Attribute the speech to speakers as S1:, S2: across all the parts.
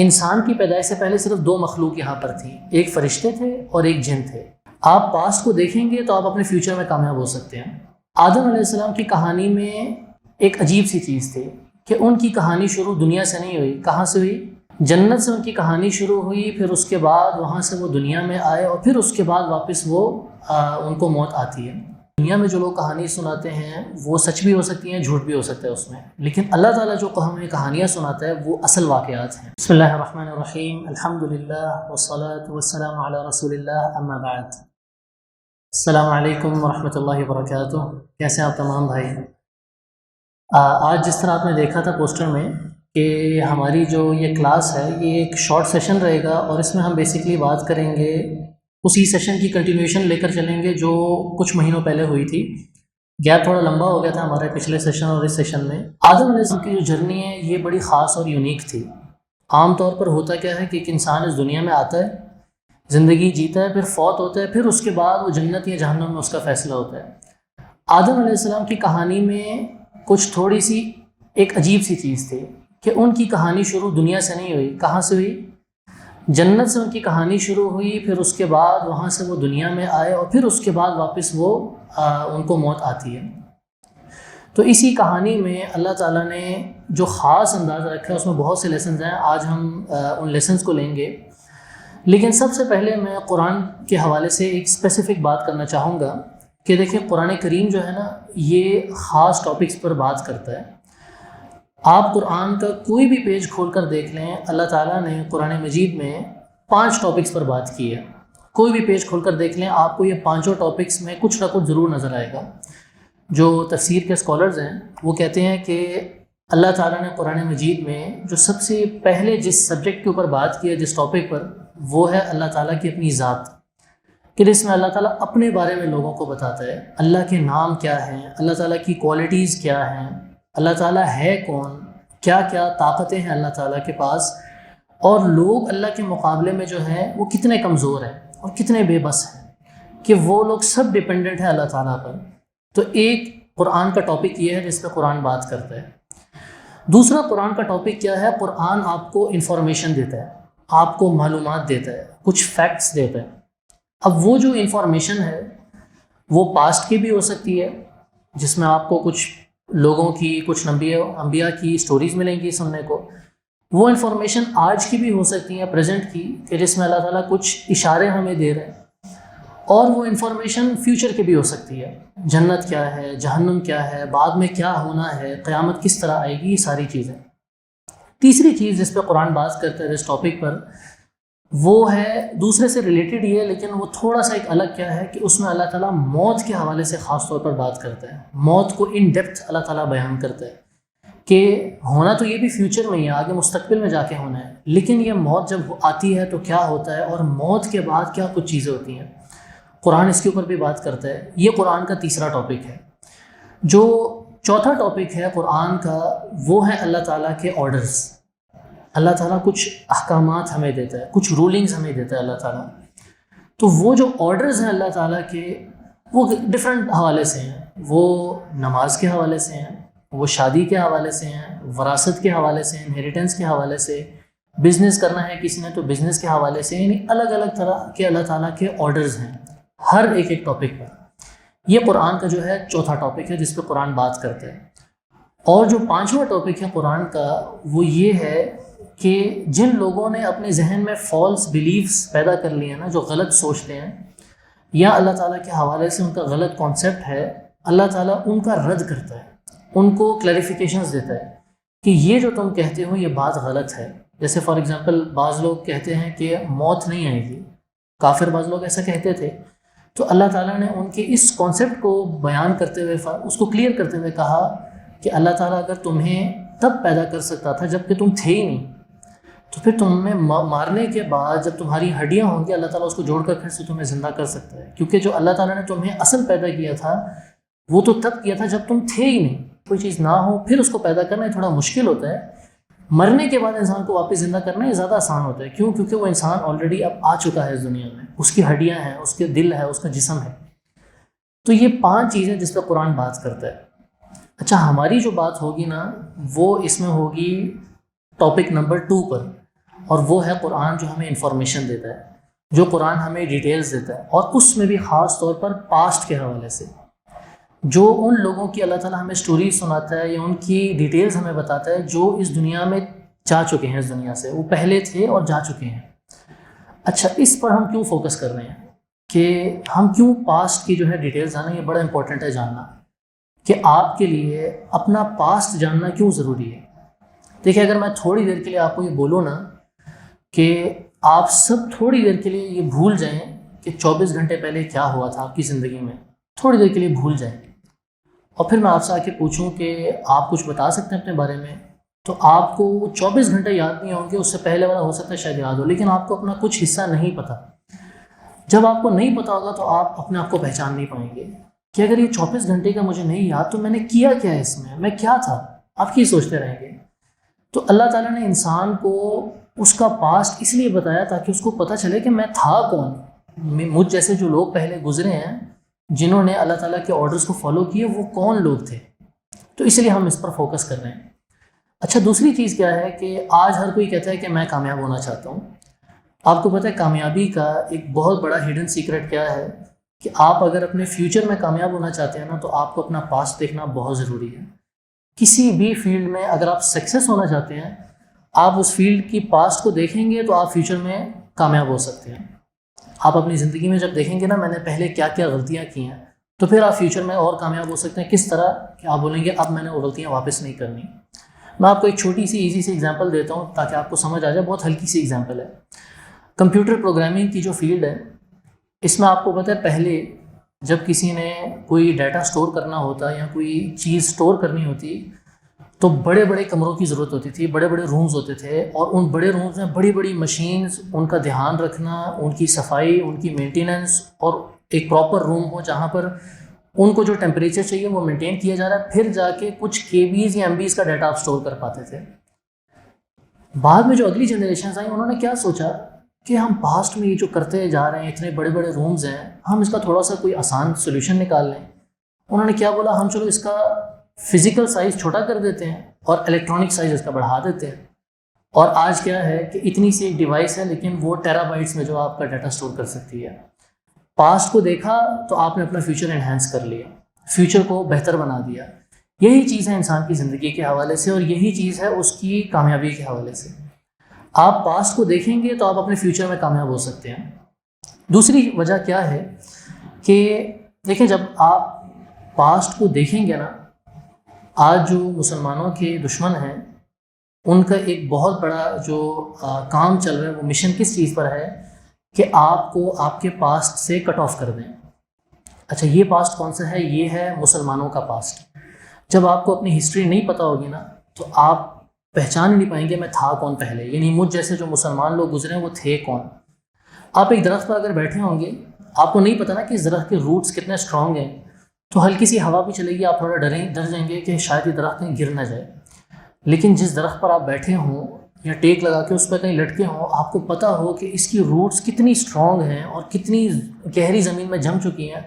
S1: انسان کی پیدائش سے پہلے صرف دو مخلوق یہاں پر تھی، ایک فرشتے تھے اور ایک جن تھے۔ آپ پاسٹ کو دیکھیں گے تو آپ اپنے فیوچر میں کامیاب ہو سکتے ہیں۔ آدم علیہ السلام کی کہانی میں ایک عجیب سی چیز تھی کہ ان کی کہانی شروع دنیا سے نہیں ہوئی۔ کہاں سے ہوئی؟ جنت سے ان کی کہانی شروع ہوئی، پھر اس کے بعد وہاں سے وہ دنیا میں آئے اور پھر اس کے بعد واپس ان کو موت آتی ہے۔ دنیا میں جو لوگ کہانی سناتے ہیں وہ سچ بھی ہو سکتی ہیں، جھوٹ بھی ہو سکتا ہے اس میں، لیکن اللہ تعالیٰ جو ہمیں کہانیاں سناتا ہے وہ اصل واقعات ہیں۔ بسم اللہ الرحمن الرحیم، الحمدللہ والصلاة والسلام علی رسول اللہ، اما بعد۔ السلام علیکم ورحمۃ اللہ وبرکاتہ۔ کیسے ہیں آپ تمام بھائی؟ آج جس طرح آپ نے دیکھا تھا پوسٹر میں کہ ہماری جو یہ کلاس ہے یہ ایک شارٹ سیشن رہے گا، اور اس میں ہم بیسکلی بات کریں گے، اسی سیشن کی کنٹینیوشن لے کر چلیں گے جو کچھ مہینوں پہلے ہوئی تھی۔ گیپ تھوڑا لمبا ہو گیا تھا ہمارے پچھلے سیشن اور اس سیشن میں۔ آدم علیہ السلام کی جو جرنی ہے یہ بڑی خاص اور یونیک تھی۔ عام طور پر ہوتا کیا ہے کہ ایک انسان اس دنیا میں آتا ہے، زندگی جیتا ہے، پھر فوت ہوتا ہے، پھر اس کے بعد وہ جنت یا جہنم میں اس کا فیصلہ ہوتا ہے۔ آدم علیہ السلام کی کہانی میں کچھ تھوڑی سی ایک عجیب سی چیز تھی کہ ان کی کہانی شروع دنیا سے نہیں ہوئی۔ کہاں سے ہوئی؟ جنت سے ان کی کہانی شروع ہوئی، پھر اس کے بعد وہاں سے وہ دنیا میں آئے اور پھر اس کے بعد واپس ان کو موت آتی ہے۔ تو اسی کہانی میں اللہ تعالیٰ نے جو خاص انداز رکھا ہے اس میں بہت سے لیسنز ہیں۔ آج ہم ان لیسنز کو لیں گے، لیکن سب سے پہلے میں قرآن کے حوالے سے ایک اسپیسیفک بات کرنا چاہوں گا کہ دیکھیں قرآن کریم جو ہے نا یہ خاص ٹاپکس پر بات کرتا ہے۔ آپ قرآن کا کوئی بھی پیج کھول کر دیکھ لیں، اللہ تعالیٰ نے قرآن مجید میں 5 ٹاپکس پر بات کی ہے۔ کوئی بھی پیج کھول کر دیکھ لیں، آپ کو یہ 5 ٹاپکس میں کچھ نہ کچھ ضرور نظر آئے گا۔ جو تفسیر کے اسکالرز ہیں وہ کہتے ہیں کہ اللہ تعالیٰ نے قرآن مجید میں جو سب سے پہلے جس سبجیکٹ کے اوپر بات کی ہے، جس ٹاپک پر، وہ ہے اللہ تعالیٰ کی اپنی ذات، کہ جس میں اللہ تعالیٰ اپنے بارے میں لوگوں کو بتاتا ہے، اللہ کے نام کیا ہیں، اللہ تعالیٰ کی کوالٹیز کیا ہیں، اللہ تعالیٰ ہے کون، کیا کیا طاقتیں ہیں اللہ تعالیٰ کے پاس، اور لوگ اللہ کے مقابلے میں جو ہیں وہ کتنے کمزور ہیں اور کتنے بے بس ہیں، کہ وہ لوگ سب ڈیپینڈنٹ ہیں اللہ تعالیٰ پر۔ تو ایک قرآن کا ٹاپک یہ ہے جس پہ قرآن بات کرتا ہے۔ دوسرا قرآن کا ٹاپک کیا ہے؟ قرآن آپ کو انفارمیشن دیتا ہے، آپ کو معلومات دیتا ہے، کچھ فیکٹس دیتا ہے۔ اب وہ جو انفارمیشن ہے وہ پاسٹ کی بھی ہو سکتی ہے، جس میں آپ کو کچھ لوگوں کی، کچھ انبیاء کی سٹوریز ملیں گی سننے کو۔ وہ انفارمیشن آج کی بھی ہو سکتی ہے، پریزنٹ کی، کہ جس میں اللہ تعالیٰ کچھ اشارے ہمیں دے رہے ہیں، اور وہ انفارمیشن فیوچر کی بھی ہو سکتی ہے، جنت کیا ہے، جہنم کیا ہے، بعد میں کیا ہونا ہے، قیامت کس طرح آئے گی، یہ ساری چیزیں۔ تیسری چیز جس پہ قرآن بات کرتا ہے اس ٹاپک پر، وہ ہے دوسرے سے ریلیٹڈ ہی ہے، لیکن وہ تھوڑا سا ایک الگ کیا ہے کہ اس میں اللہ تعالیٰ موت کے حوالے سے خاص طور پر بات کرتا ہے۔ موت کو ان ڈیپتھ اللہ تعالیٰ بیان کرتا ہے کہ ہونا تو یہ بھی فیوچر میں ہی ہے، آگے مستقبل میں جا کے ہونا ہے، لیکن یہ موت جب آتی ہے تو کیا ہوتا ہے، اور موت کے بعد کیا کچھ چیزیں ہوتی ہیں، قرآن اس کے اوپر بھی بات کرتا ہے۔ یہ قرآن کا تیسرا ٹاپک ہے۔ جو چوتھا ٹاپک ہے قرآن کا وہ ہے اللہ تعالیٰ کے آرڈرز۔ اللہ تعالیٰ کچھ احکامات ہمیں دیتا ہے، کچھ رولنگز ہمیں دیتا ہے اللہ تعالیٰ۔ تو وہ جو آرڈرز ہیں اللہ تعالیٰ کے، وہ ڈفرینٹ حوالے سے ہیں۔ وہ نماز کے حوالے سے ہیں، وہ شادی کے حوالے سے ہیں، وراثت کے حوالے سے ہیں، انہیریٹنس کے حوالے سے، بزنس کرنا ہے کسی نے تو بزنس کے حوالے سے، یعنی الگ الگ طرح کے اللہ تعالیٰ کے آرڈرز ہیں ہر ایک ٹاپک پر۔ یہ قرآن کا جو ہے چوتھا ٹاپک ہے جس پہ قرآن بات کرتا ہے۔ اور جو 5واں ٹاپک ہے قرآن کا وہ یہ ہے کہ جن لوگوں نے اپنے ذہن میں فالس بلیفس پیدا کر لیے ہیں نا، جو غلط سوچتے ہیں یا اللہ تعالیٰ کے حوالے سے ان کا غلط کانسیپٹ ہے، اللہ تعالیٰ ان کا رد کرتا ہے، ان کو کلیریفیکیشنز دیتا ہے کہ یہ جو تم کہتے ہو یہ بات غلط ہے۔ جیسے فار ایگزامپل بعض لوگ کہتے ہیں کہ موت نہیں آئے گی، کافر بعض لوگ ایسا کہتے تھے، تو اللہ تعالیٰ نے ان کے اس کانسیپٹ کو بیان کرتے ہوئے، اس کو کلیئر کرتے ہوئے کہا کہ اللہ تعالیٰ اگر تمہیں تب پیدا کر سکتا تھا جب کہ تم تھے ہی نہیں، تو پھر تمہیں مارنے کے بعد جب تمہاری ہڈیاں ہوں گی اللہ تعالیٰ اس کو جوڑ کر پھر سے تمہیں زندہ کر سکتا ہے، کیونکہ جو اللہ تعالیٰ نے تمہیں اصل پیدا کیا تھا وہ تو تب کیا تھا جب تم تھے ہی نہیں۔ کوئی چیز نہ ہو پھر اس کو پیدا کرنا یہ تھوڑا مشکل ہوتا ہے، مرنے کے بعد انسان کو واپس زندہ کرنا یہ زیادہ آسان ہوتا ہے۔ کیوں؟ کیونکہ وہ انسان آلریڈی اب آ چکا ہے اس دنیا میں، اس کی ہڈیاں ہیں، اس کے دل ہے، اس کا جسم ہے۔ تو یہ 5 چیزیں جس پہ قرآن بات کرتا ہے۔ اچھا، ہماری جو بات ہوگی نا وہ اس میں ہوگی ٹاپک نمبر 2 پر، اور وہ ہے قرآن، جو ہمیں انفارمیشن دیتا ہے، جو قرآن ہمیں ڈیٹیلز دیتا ہے، اور اس میں بھی خاص طور پر پاسٹ کے حوالے سے جو ان لوگوں کی اللہ تعالیٰ ہمیں سٹوری سناتا ہے یا ان کی ڈیٹیلز ہمیں بتاتا ہے جو اس دنیا میں جا چکے ہیں، اس دنیا سے وہ پہلے تھے اور جا چکے ہیں۔ اچھا، اس پر ہم کیوں فوکس کر رہے ہیں کہ ہم کیوں پاسٹ کی جو ہے ڈیٹیلز جاننا، یہ بڑا امپورٹنٹ ہے جاننا کہ آپ کے لیے اپنا پاسٹ جاننا کیوں ضروری ہے۔ دیکھیں، اگر میں تھوڑی دیر کے لیے آپ کو یہ بولوں نا کہ آپ سب تھوڑی دیر کے لیے یہ بھول جائیں کہ 24 گھنٹے پہلے کیا ہوا تھا آپ کی زندگی میں، تھوڑی دیر کے لیے بھول جائیں، اور پھر میں آپ سے آ کے پوچھوں کہ آپ کچھ بتا سکتے ہیں اپنے بارے میں، تو آپ کو 24 گھنٹے یاد نہیں ہوں گے، اس سے پہلے والا ہو سکتا ہے شاید یاد ہو، لیکن آپ کو اپنا کچھ حصہ نہیں پتہ۔ جب آپ کو نہیں پتہ ہوگا تو آپ اپنے آپ کو پہچان نہیں پائیں گے کہ اگر یہ 24 گھنٹے کا مجھے نہیں یاد تو میں نے کیا کیا ہے، اس میں کیا تھا، آپ کی سوچتے رہیں گے۔ تو اللہ تعالیٰ نے انسان کو اس کا پاسٹ اس لیے بتایا تاکہ اس کو پتہ چلے کہ میں تھا کون۔ مجھ جیسے جو لوگ پہلے گزرے ہیں جنہوں نے اللہ تعالیٰ کے آرڈرز کو فالو کیے، وہ کون لوگ تھے، تو اس لیے ہم اس پر فوکس کر رہے ہیں۔ اچھا، دوسری چیز کیا ہے کہ آج ہر کوئی کہتا ہے کہ میں کامیاب ہونا چاہتا ہوں۔ آپ کو پتہ ہے کامیابی کا ایک بہت بڑا ہڈن سیکرٹ کیا ہے کہ آپ اگر اپنے فیوچر میں کامیاب ہونا چاہتے ہیں نا تو آپ کو اپنا پاسٹ دیکھنا بہت ضروری ہے۔ کسی بھی فیلڈ میں اگر آپ سکسیس ہونا چاہتے ہیں، آپ اس فیلڈ کی پاسٹ کو دیکھیں گے تو آپ فیوچر میں کامیاب ہو سکتے ہیں۔ آپ اپنی زندگی میں جب دیکھیں گے نا میں نے پہلے کیا کیا غلطیاں کی ہیں، تو پھر آپ فیوچر میں اور کامیاب ہو سکتے ہیں۔ کس طرح کہ آپ بولیں گے اب میں نے وہ غلطیاں واپس نہیں کرنی۔ میں آپ کو ایک چھوٹی سی ایزی سی ایگزامپل دیتا ہوں تاکہ آپ کو سمجھ آ جائے، بہت ہلکی سی ایگزامپل ہے۔ کمپیوٹر پروگرامنگ کی جو فیلڈ ہے، اس میں آپ کو پتہ ہے پہلے جب کسی نے کوئی ڈیٹا سٹور کرنا ہوتا یا کوئی چیز سٹور کرنی ہوتی تو بڑے بڑے کمروں کی ضرورت ہوتی تھی، بڑے بڑے رومز ہوتے تھے، اور ان بڑے رومز میں بڑی بڑی مشینز، ان کا دھیان رکھنا، ان کی صفائی، ان کی مینٹیننس، اور ایک پراپر روم ہو جہاں پر ان کو جو ٹیمپریچر چاہیے وہ مینٹین کیا جا رہا ہے، پھر جا کے کچھ KBs یا MBs کا ڈیٹا آپ سٹور کر پاتے تھے۔ بعد میں جو اگلی جنریشنز آئیں انہوں نے کیا سوچا کہ ہم پاسٹ میں یہ جو کرتے جا رہے ہیں، اتنے بڑے بڑے رومز ہیں، ہم اس کا تھوڑا سا کوئی آسان سولوشن نکال لیں۔ انہوں نے کیا بولا، ہم چلو اس کا فزیکل سائز چھوٹا کر دیتے ہیں اور الیکٹرانک سائز اس کا بڑھا دیتے ہیں، اور آج کیا ہے کہ اتنی سی ایک ڈیوائس ہے لیکن وہ ٹیرا بائٹس میں جو آپ کا ڈیٹا سٹور کر سکتی ہے۔ پاسٹ کو دیکھا تو آپ نے اپنا فیوچر انہینس کر لیا، فیوچر کو بہتر بنا دیا۔ یہی چیز ہے انسان کی زندگی کے حوالے سے، اور یہی چیز ہے اس کی کامیابی کے حوالے سے۔ آپ پاسٹ کو دیکھیں گے تو آپ اپنے فیوچر میں کامیاب ہو سکتے ہیں۔ دوسری وجہ کیا ہے کہ دیکھیں، جب آپ پاسٹ کو دیکھیں گے نا، آج جو مسلمانوں کے دشمن ہیں ان کا ایک بہت بڑا جو کام چل رہا ہے، وہ مشن کس چیز پر ہے کہ آپ کو آپ کے پاسٹ سے کٹ آف کر دیں۔ اچھا، یہ پاسٹ کون سا ہے؟ یہ ہے مسلمانوں کا پاسٹ۔ جب آپ کو اپنی ہسٹری نہیں پتہ ہوگی نا تو آپ پہچان نہیں پائیں گے میں تھا کون پہلے، یعنی مجھ جیسے جو مسلمان لوگ گزرے ہیں وہ تھے کون۔ آپ ایک درخت پر اگر بیٹھے ہوں گے، آپ کو نہیں پتہ نا کہ اس درخت کے روٹس کتنے اسٹرانگ ہیں، تو ہلکی سی ہوا بھی چلے گی آپ تھوڑا ڈر جائیں گے کہ شاید یہ درخت کہیں گر نہ جائے۔ لیکن جس درخت پر آپ بیٹھے ہوں یا ٹیک لگا کے اس پہ کہیں لٹکے ہوں، آپ کو پتہ ہو کہ اس کی روٹس کتنی اسٹرانگ ہیں اور کتنی گہری زمین میں جم چکی ہیں،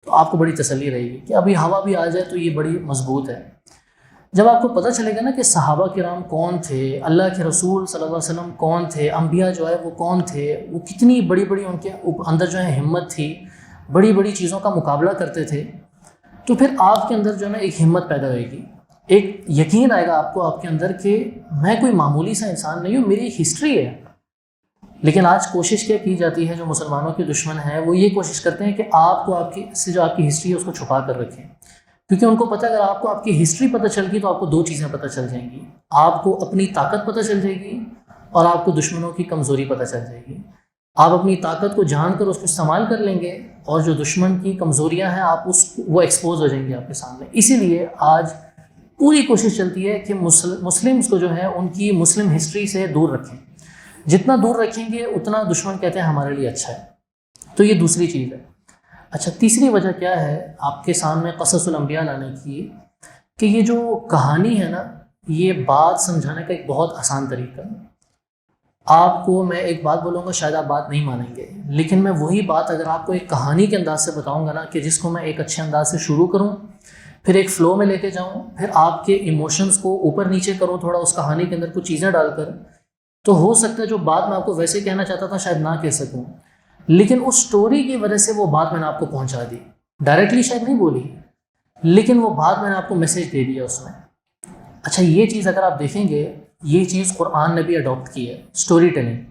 S1: تو آپ کو بڑی تسلی رہے گی کہ ابھی ہوا بھی آ جائے تو یہ بڑی مضبوط ہے۔ جب آپ کو پتہ چلے گا نا کہ صحابہ کرام کون تھے، اللہ کے رسول صلی اللہ علیہ وسلم کون تھے، انبیاء جو ہے وہ کون تھے، وہ کتنی بڑی بڑی ان کے اندر جو ہے ہمت تھی، بڑی بڑی چیزوں کا مقابلہ کرتے تھے، تو پھر آپ کے اندر جو ہے نا ایک ہمت پیدا ہوئے گی، ایک یقین آئے گا آپ کو آپ کے اندر کہ میں کوئی معمولی سا انسان نہیں ہوں، میری ایک ہسٹری ہے۔ لیکن آج کوشش کیا کی جاتی ہے، جو مسلمانوں کے دشمن ہیں وہ یہ کوشش کرتے ہیں کہ آپ کو آپ کی سے جو آپ کی ہسٹری ہے اس کو چھپا کر رکھیں، کیونکہ ان کو پتہ ہے اگر آپ کو آپ کی ہسٹری پتہ چل گئی تو آپ کو دو چیزیں پتہ چل جائیں گی، آپ کو اپنی طاقت پتہ چل جائے گی اور آپ کو دشمنوں کی کمزوری پتہ چل جائے گی۔ آپ اپنی طاقت کو جان کر اس کو استعمال کر لیں گے، اور جو دشمن کی کمزوریاں ہیں آپ وہ ایکسپوز ہو جائیں گے آپ کے سامنے۔ اسی لیے آج پوری کوشش چلتی ہے کہ مسلمس کو جو ہے ان کی مسلم ہسٹری سے دور رکھیں، جتنا دور رکھیں گے اتنا دشمن کہتے ہیں ہمارے لیے اچھا ہے۔ تو یہ دوسری چیز ہے۔ اچھا، تیسری وجہ کیا ہے آپ کے سامنے قصص الانبیاء لانے کی، کہ یہ جو کہانی ہے نا، یہ بات سمجھانے کا ایک بہت آسان طریقہ ہے۔ آپ کو میں ایک بات بولوں گا، شاید آپ بات نہیں مانیں گے، لیکن میں وہی بات اگر آپ کو ایک کہانی کے انداز سے بتاؤں گا نا، کہ جس کو میں ایک اچھے انداز سے شروع کروں، پھر ایک فلو میں لے کے جاؤں، پھر آپ کے ایموشنز کو اوپر نیچے کروں تھوڑا اس کہانی کے اندر کچھ چیزیں ڈال کر، تو ہو سکتا ہے جو بات میں آپ کو ویسے کہنا چاہتا تھا شاید نہ کہہ سکوں، لیکن اس سٹوری کی وجہ سے وہ بات میں نے آپ کو پہنچا دی، ڈائریکٹلی شاید نہیں بولی لیکن وہ بات میں نے آپ کو میسج دے دیا اس میں۔ اچھا یہ چیز اگر آپ دیکھیں گے، یہ چیز قرآن نے بھی اڈاپٹ کی ہے، سٹوری ٹیلنگ۔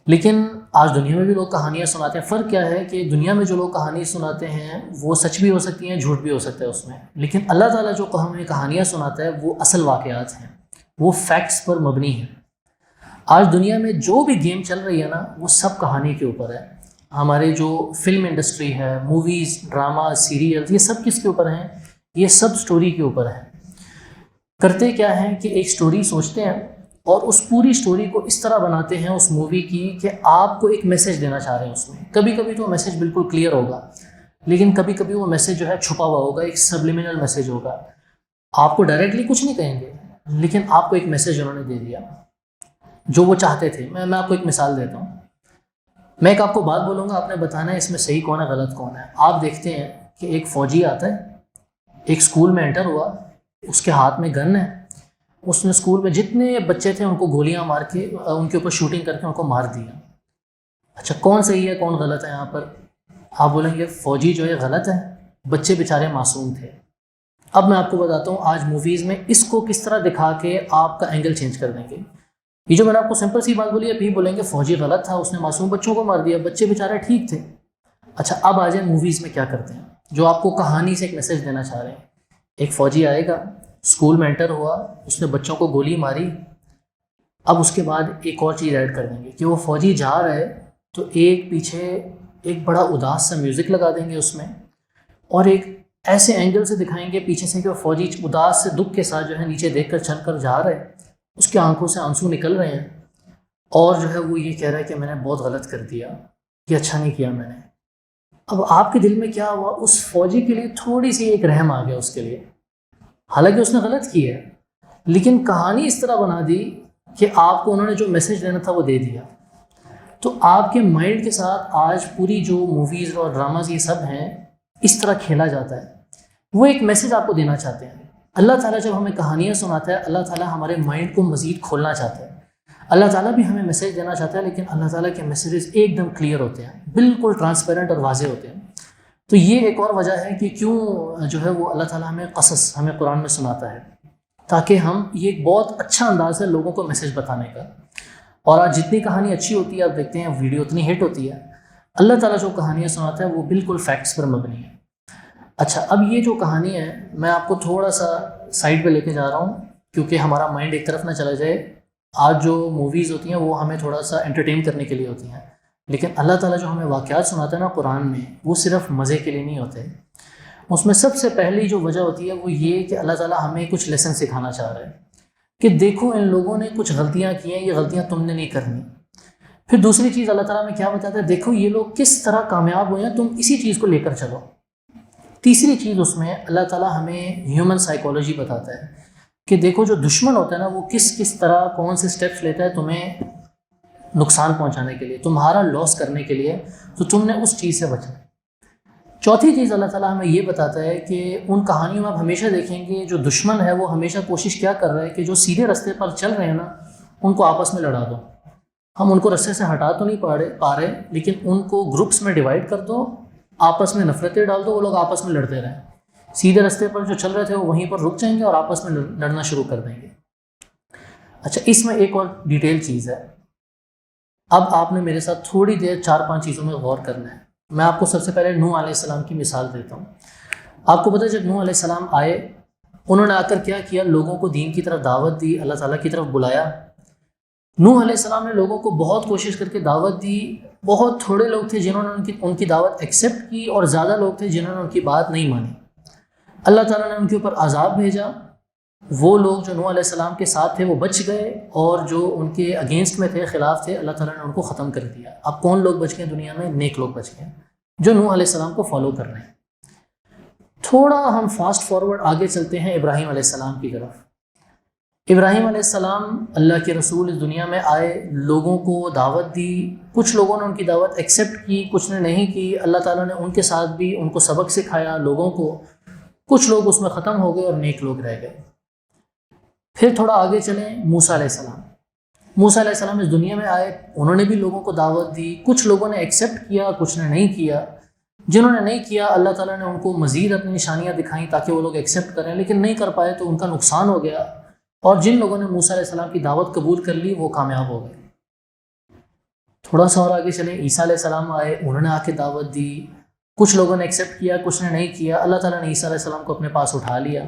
S1: لیکن آج دنیا میں بھی لوگ کہانیاں سناتے ہیں۔ فرق کیا ہے کہ دنیا میں جو لوگ کہانی سناتے ہیں وہ سچ بھی ہو سکتی ہیں، جھوٹ بھی ہو سکتا ہے اس میں، لیکن اللہ تعالیٰ جو ہمیں کہانیاں سناتا ہے وہ اصل واقعات ہیں، وہ فیکٹس پر مبنی ہیں۔ آج دنیا میں جو بھی گیم چل رہی ہے نا وہ سب کہانی کے اوپر ہے۔ ہمارے جو فلم انڈسٹری ہے، موویز، ڈرامہ، سیریل، یہ سب کس کے اوپر ہیں؟ یہ سب سٹوری کے اوپر ہے۔ کرتے کیا ہیں کہ ایک سٹوری سوچتے ہیں اور اس پوری سٹوری کو اس طرح بناتے ہیں اس مووی کی کہ آپ کو ایک میسج دینا چاہ رہے ہیں اس میں۔ کبھی کبھی تو میسج بالکل کلیئر ہوگا، لیکن کبھی کبھی وہ میسج جو ہے چھپا ہوا ہوگا، ایک سبلیمنل میسج ہوگا۔ آپ کو ڈائریکٹلی کچھ نہیں کہیں گے لیکن آپ کو ایک میسج انہوں نے دے دیا جو وہ چاہتے تھے۔ میں آپ کو ایک مثال دیتا ہوں۔ میں ایک آپ کو بات بولوں گا، آپ نے بتانا ہے اس میں صحیح کون ہے غلط کون ہے۔ آپ دیکھتے ہیں کہ ایک فوجی آتا ہے، ایک اسکول میں انٹر ہوا، اس کے ہاتھ میں گن ہے، اس نے اسکول میں جتنے بچے تھے ان کو گولیاں مار کے ان کے اوپر شوٹنگ کر کے ان کو مار دیا۔ اچھا کون صحیح ہے کون غلط ہے یہاں پر؟ آپ بولیں گے فوجی جو ہے غلط ہے، بچے بیچارے معصوم تھے۔ اب میں آپ کو بتاتا ہوں آج موویز میں اس کو کس طرح دکھا کے آپ کا اینگل چینج کر دیں گے۔ یہ جو میں نے آپ کو سمپل سی بات بولی ہے، ابھی بولیں گے فوجی غلط تھا، اس نے معصوم بچوں کو مار دیا، بچے بیچارے ٹھیک تھے۔ اچھا اب آ جائیں موویز میں کیا کرتے ہیں، جو آپ کو کہانی سے ایک میسج دینا چاہ رہے ہیں۔ ایک فوجی آئے گا، اسکول میں انٹر ہوا، اس نے بچوں کو گولی ماری۔ اب اس کے بعد ایک اور چیز ایڈ کر دیں گے کہ وہ فوجی جا رہا ہے تو ایک پیچھے ایک بڑا اداس سا میوزک لگا دیں گے اس میں، اور ایک ایسے اینگل سے دکھائیں گے پیچھے سے کہ وہ فوجی اداس سے دکھ کے ساتھ جو ہے نیچے دیکھ کر چل کر جا رہا ہے، اس کی آنکھوں سے آنسو نکل رہے ہیں، اور جو ہے وہ یہ کہہ رہا ہے کہ میں نے بہت غلط کر دیا، یہ اچھا نہیں کیا میں نے۔ اب آپ کے دل میں کیا ہوا؟ اس فوجی کے لیے تھوڑی سی ایک رحم آ گیا اس کے لیے، حالانکہ اس نے غلط کی ہے، لیکن کہانی اس طرح بنا دی کہ آپ کو انہوں نے جو میسج دینا تھا وہ دے دیا۔ تو آپ کے مائنڈ کے ساتھ آج پوری جو موویز اور ڈراماز یہ سب ہیں اس طرح کھیلا جاتا ہے، وہ ایک میسج آپ کو دینا چاہتے ہیں۔ اللہ تعالیٰ جب ہمیں کہانیاں سناتا ہے، اللہ تعالیٰ ہمارے مائنڈ کو مزید کھولنا چاہتا ہے۔ اللہ تعالیٰ بھی ہمیں میسج دینا چاہتا ہے، لیکن اللہ تعالیٰ کے میسیجز ایک دم کلیئر ہوتے ہیں، بالکل ٹرانسپیرنٹ اور واضح ہوتے ہیں۔ تو یہ ایک اور وجہ ہے کہ کیوں جو ہے وہ اللہ تعالیٰ ہمیں قصص ہمیں قرآن میں سناتا ہے، تاکہ ہم یہ ایک بہت اچھا انداز ہے لوگوں کو میسج بتانے کا۔ اور آج جتنی کہانی اچھی ہوتی ہے آپ دیکھتے ہیں ویڈیو اتنی ہٹ ہوتی ہے۔ اللہ تعالیٰ جو کہانیاں سناتا ہے وہ بالکل فیکٹس پر مبنی ہے۔ اچھا اب یہ جو کہانی ہے میں آپ کو تھوڑا سا سائڈ پہ لے کے جا رہا ہوں کیونکہ ہمارا مائنڈ ایک طرف نہ چلا جائے۔ آج جو موویز ہوتی ہیں وہ ہمیں تھوڑا سا انٹرٹین کرنے کے لیے ہوتی ہیں، لیکن اللہ تعالیٰ جو ہمیں واقعات سناتا ہے نا قرآن میں، وہ صرف مزے کے لیے نہیں ہوتے۔ اس میں سب سے پہلی جو وجہ ہوتی ہے وہ یہ کہ اللہ تعالیٰ ہمیں کچھ لیسن سکھانا چاہ رہا ہے کہ دیکھو ان لوگوں نے کچھ غلطیاں کی ہیں، یہ غلطیاں تم نے نہیں کرنی۔ پھر دوسری چیز اللہ تعالیٰ میں کیا بتاتا ہے، دیکھو یہ لوگ کس طرح کامیاب ہوئے ہیں، تم اسی چیز کو لے کر چلو۔ تیسری چیز اس میں اللہ تعالیٰ ہمیں ہیومن سائیکالوجی بتاتا ہے کہ دیکھو جو دشمن ہوتا ہے نا وہ کس طرح کون سے سٹیپس لیتا ہے تمہیں نقصان پہنچانے کے لیے، تمہارا لاس کرنے کے لیے، تو تم نے اس چیز سے بچنا۔ چوتھی چیز اللہ تعالیٰ ہمیں یہ بتاتا ہے کہ ان کہانیوں میں آپ ہمیشہ دیکھیں گے جو دشمن ہے وہ ہمیشہ کوشش کیا کر رہا ہے کہ جو سیدھے راستے پر چل رہے ہیں نا ان کو آپس میں لڑا دو۔ ہم ان کو راستے سے ہٹا تو نہیں پا رہے، لیکن ان کو گروپس میں ڈیوائڈ کر دو، آپس میں نفرتیں ڈال دو، وہ لوگ آپس میں لڑتے رہیں۔ سیدھے راستے پر جو چل رہے تھے وہ وہیں پر رک جائیں گے اور آپس میں لڑنا شروع کر دیں گے۔ اچھا اس میں ایک اور ڈیٹیل چیز ہے، اب آپ نے میرے ساتھ تھوڑی دیر 4-5 چیزوں میں غور کرنا ہے۔ میں آپ کو سب سے پہلے نوح علیہ السلام کی مثال دیتا ہوں۔ آپ کو پتہ ہے جب نوح علیہ السلام آئے، انہوں نے آ کر کیا کیا؟ لوگوں کو دین کی طرف دعوت دی، اللہ تعالیٰ کی طرف بلایا۔ نوح علیہ السلام نے لوگوں کو بہت کوشش کر کے دعوت دی، بہت تھوڑے لوگ تھے جنہوں نے ان کی دعوت ایکسیپٹ کی، اور زیادہ لوگ تھے جنہوں نے ان کی بات نہیں مانی۔ اللہ تعالیٰ نے ان کے اوپر عذاب بھیجا، وہ لوگ جو نوح علیہ السلام کے ساتھ تھے وہ بچ گئے، اور جو ان کے اگینسٹ میں تھے، خلاف تھے، اللہ تعالیٰ نے ان کو ختم کر دیا۔ اب کون لوگ بچ گئے دنیا میں؟ نیک لوگ بچ گئے جو نوح علیہ السلام کو فالو کر رہے ہیں۔ تھوڑا ہم فاسٹ فارورڈ آگے چلتے ہیں ابراہیم علیہ السلام کی طرف۔ ابراہیم علیہ السلام اللہ کے رسول اس دنیا میں آئے، لوگوں کو دعوت دی، کچھ لوگوں نے ان کی دعوت ایکسیپٹ کی، کچھ نے نہیں کی۔ اللہ تعالیٰ نے ان کے ساتھ بھی ان کو سبق سکھایا لوگوں کو، کچھ لوگ اس میں ختم ہو گئے اور نیک لوگ رہ گئے۔ پھر تھوڑا آگے چلیں، موسیٰ علیہ السلام۔ موسیٰ علیہ السلام اس دنیا میں آئے، انہوں نے بھی لوگوں کو دعوت دی، کچھ لوگوں نے ایکسیپٹ کیا، کچھ نے نہیں کیا۔ جنہوں نے نہیں کیا اللہ تعالیٰ نے ان کو مزید اپنی نشانیاں دکھائیں تاکہ وہ لوگ ایکسیپٹ کریں، لیکن نہیں کر پائے تو ان کا نقصان ہو گیا، اور جن لوگوں نے موسیٰ علیہ السلام کی دعوت قبول کر لی وہ کامیاب ہو گئے۔ تھوڑا سا اور آگے چلیں، عیسیٰ علیہ السلام آئے، انہوں نے آ کے دعوت دی، کچھ لوگوں نے ایکسیپٹ کیا، کچھ نے نہیں کیا، اللہ تعالیٰ نے عیسیٰ علیہ السلام کو اپنے پاس اٹھا لیا۔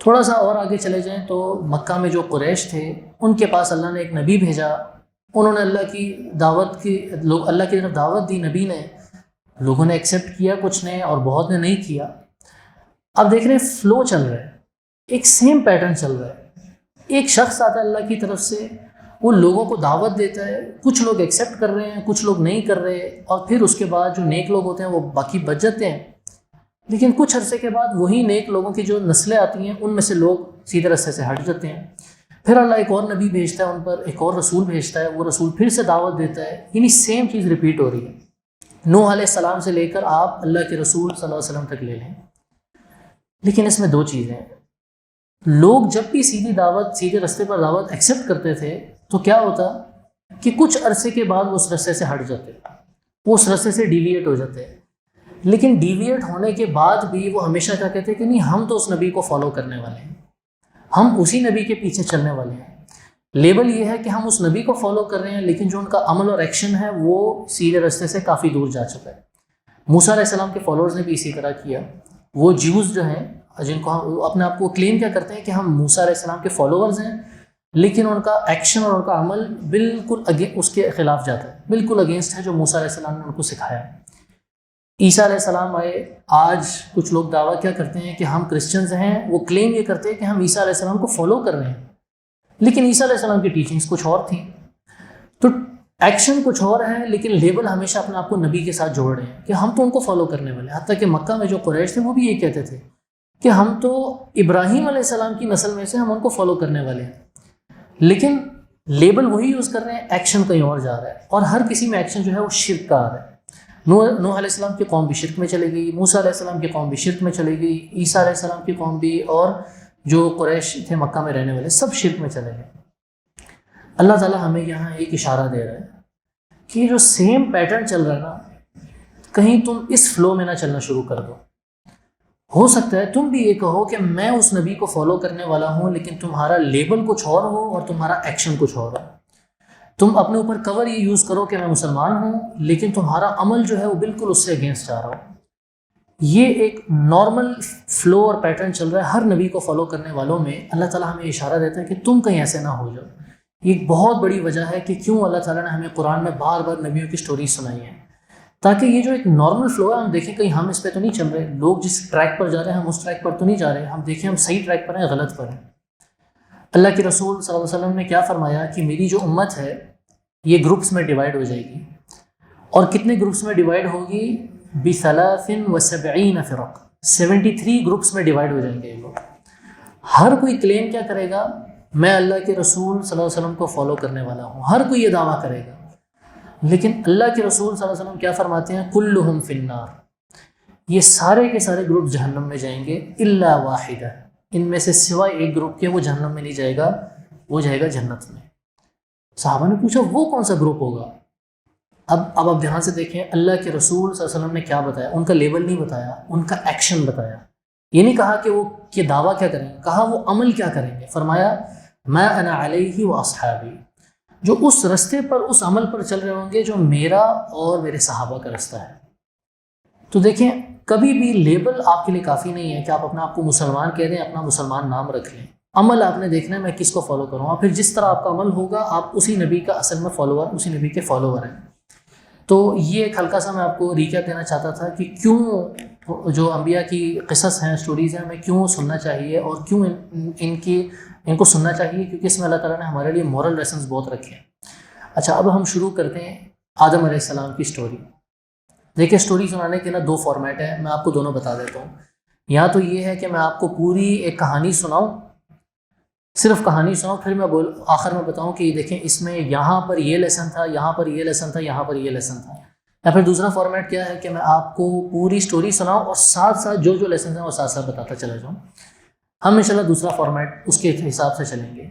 S1: تھوڑا سا اور آگے چلے جائیں تو مکہ میں جو قریش تھے ان کے پاس اللہ نے ایک نبی بھیجا، انہوں نے اللہ کی طرف دعوت دی، نبی نے، لوگوں نے ایکسیپٹ کیا کچھ نے اور بہت نے نہیں کیا۔ اب دیکھ رہے ہیں فلو چل رہا ہے، ایک سیم پیٹرن چل رہا ہے۔ ایک شخص آتا ہے اللہ کی طرف سے، وہ لوگوں کو دعوت دیتا ہے، کچھ لوگ ایکسیپٹ کر رہے ہیں، کچھ لوگ نہیں کر رہے، اور پھر اس کے بعد جو نیک لوگ ہوتے ہیں وہ باقی بچ جاتے ہیں، لیکن کچھ عرصے کے بعد وہی نیک لوگوں کی جو نسلیں آتی ہیں ان میں سے لوگ سیدھے راستے سے ہٹ جاتے ہیں۔ پھر اللہ ایک اور نبی بھیجتا ہے ان پر، ایک اور رسول بھیجتا ہے، وہ رسول پھر سے دعوت دیتا ہے، یعنی سیم چیز ریپیٹ ہو رہی ہے۔ نوح علیہ السلام سے لے کر آپ اللہ کے رسول صلی اللہ علیہ وسلم تک لے لیں، لیکن اس میں دو چیزیں ہیں۔ لوگ جب بھی سیدھے راستے پر دعوت ایکسیپٹ کرتے تھے تو کیا ہوتا کہ کچھ عرصے کے بعد وہ اس راستے سے ہٹ جاتے، وہ اس راستے سے ڈیویٹ ہو جاتے، لیکن ڈیویٹ ہونے کے بعد بھی وہ ہمیشہ کیا کہتے ہیں کہ نہیں، ہم تو اس نبی کو فالو کرنے والے ہیں، ہم اسی نبی کے پیچھے چلنے والے ہیں۔ لیبل یہ ہے کہ ہم اس نبی کو فالو کر رہے ہیں، لیکن جو ان کا عمل اور ایکشن ہے وہ سیدھے راستے سے کافی دور جا چکا ہے۔ موسیٰ علیہ السلام کے فالوورز نے بھی اسی طرح کیا۔ وہ جیوز جو ہیں، جن کو ہم اپنے آپ کو کلیم کیا کرتے ہیں کہ ہم موسیٰ علیہ السلام کے فالوورز ہیں، لیکن ان کا ایکشن اور ان کا عمل بالکل اس کے خلاف جاتا ہے، بالکل اگینسٹ ہے جو موسیٰ علیہ السلام نے ان کو سکھایا۔ عیسیٰ علیہ السلام آئے، آج کچھ لوگ دعویٰ کیا کرتے ہیں کہ ہم کرسچنز ہیں، وہ کلیم یہ کرتے ہیں کہ ہم عیسیٰ علیہ السلام کو فالو کر رہے ہیں، لیکن عیسیٰ علیہ السلام کی ٹیچنگز کچھ اور تھیں، تو ایکشن کچھ اور ہے، لیکن لیبل ہمیشہ اپنے آپ کو نبی کے ساتھ جوڑ رہے ہیں کہ ہم تو ان کو فالو کرنے والے ہیں۔ حتیٰ کہ مکہ میں جو قریش تھے وہ بھی یہ کہتے تھے کہ ہم تو ابراہیم علیہ السلام کی نسل میں سے، ہم ان کو فالو کرنے والے ہیں، لیکن لیبل وہی یوز کر رہے ہیں، ایکشن کہیں اور جا رہا ہے، اور ہر کسی میں ایکشن جو ہے وہ شرک کا آ رہا ہے۔ نوح علیہ السلام کی قوم بھی شرک میں چلے گئی، موسیٰ علیہ السلام کی قوم بھی شرک میں چلے گئی، عیسیٰ علیہ السلام کی قوم بھی، اور جو قریش تھے مکہ میں رہنے والے سب شرک میں چلے گئے۔ اللہ تعالیٰ ہمیں یہاں ایک اشارہ دے رہا ہے کہ جو سیم پیٹرن چل رہا ہے نا، کہیں تم اس فلو میں نہ چلنا شروع کر دو۔ ہو سکتا ہے تم بھی یہ کہو کہ میں اس نبی کو فالو کرنے والا ہوں، لیکن تمہارا لیبل کچھ اور ہو اور تمہارا ایکشن کچھ اور ہو۔ تم اپنے اوپر کور یہ یوز کرو کہ میں مسلمان ہوں، لیکن تمہارا عمل جو ہے وہ بالکل اس سے اگینسٹ جا رہا ہو۔ یہ ایک نارمل فلو اور پیٹرن چل رہا ہے ہر نبی کو فالو کرنے والوں میں۔ اللہ تعالیٰ ہمیں اشارہ دیتا ہے کہ تم کہیں ایسے نہ ہو جاؤ۔ یہ ایک بہت بڑی وجہ ہے کہ کیوں اللہ تعالیٰ نے ہمیں قرآن میں بار بار نبیوں کی سٹوریز سنائی ہیں، تاکہ یہ جو ایک نارمل فلو ہے ہم دیکھیں کہیں ہم اس پہ تو نہیں چل رہے، لوگ جس ٹریک پر جا رہے ہیں ہم اس ٹریک پر تو نہیں جا رہے، ہم دیکھیں ہم صحیح ٹریک پر ہیں غلط پر ہیں۔ اللہ کے رسول صلی اللہ علیہ وسلم نے کیا فرمایا کہ میری جو امت ہے یہ گروپس میں ڈیوائڈ ہو جائے گی، اور کتنے گروپس میں ڈیوائڈ ہوگی؟ ب73 فرق، 73 گروپس میں ڈیوائڈ ہو جائیں گے یہ لوگ۔ ہر کوئی کلیم کیا کرے گا؟ میں اللہ کے رسول صلی اللہ علیہ وسلم کو فالو کرنے والا ہوں، ہر کوئی یہ دعویٰ کرے گا، لیکن اللہ کے رسول صلی اللہ علیہ وسلم کیا فرماتے ہیں؟ کلہم فی النار، یہ سارے کے سارے گروپ جہنم میں جائیں گے، الا واحدہ، ان میں سے سوائے ایک گروپ کے وہ جہنم میں نہیں جائے گا، وہ جائے گا جنت میں۔ صحابہ نے پوچھا وہ کون سا گروپ ہوگا؟ اب آپ دھیان سے دیکھیں، اللہ کے رسول صلی اللہ علیہ وسلم نے کیا بتایا؟ ان کا لیبل نہیں بتایا، ان کا ایکشن بتایا۔ یہ نہیں کہا کہ وہ کہ دعویٰ کیا کریں گے، کہا وہ عمل کیا کریں گے۔ فرمایا ما انا علیہ واصحابی، جو اس رستے پر، اس عمل پر چل رہے ہوں گے جو میرا اور میرے صحابہ کا رستہ ہے۔ تو دیکھیں، کبھی بھی لیبل آپ کے لیے کافی نہیں ہے کہ آپ اپنا آپ کو مسلمان کہہ دیں، اپنا مسلمان نام رکھ لیں۔ عمل آپ نے دیکھنا ہے میں کس کو فالو کروں گا، پھر جس طرح آپ کا عمل ہوگا آپ اسی نبی کا اصل میں فالوور، اسی نبی کے فالوور ہیں۔ تو یہ ایک ہلکا سا میں آپ کو ریکیپ دینا چاہتا تھا کہ کیوں جو انبیاء کی قصص ہیں، سٹوریز ہیں، ہمیں کیوں سننا چاہیے اور کیوں ان کو سننا چاہیے، کیونکہ اس میں اللہ تعالیٰ نے ہمارے لیے مورل لیسنز بہت رکھے ہیں۔ اچھا، اب ہم شروع کرتے ہیں آدم علیہ السلام کی سٹوری۔ دیکھیں، سٹوری سنانے کے نا دو فارمیٹ ہیں، میں آپ کو دونوں بتا دیتا ہوں۔ یا تو یہ ہے کہ میں آپ کو پوری ایک کہانی سناؤں، صرف کہانی سناؤں، پھر میں آخر میں بتاؤں کہ دیکھیں اس میں یہاں پر یہ لیسن تھا، یہاں پر یہ لیسن تھا، یہاں پر یہ لیسن تھا۔ یا پھر دوسرا فارمیٹ کیا ہے کہ میں آپ کو پوری سٹوری سناؤں اور ساتھ ساتھ جو لیسنز ہیں وہ ساتھ ساتھ بتاتا چلا جاؤں۔ ہم انشاءاللہ دوسرا فارمیٹ اس کے حساب سے چلیں گے۔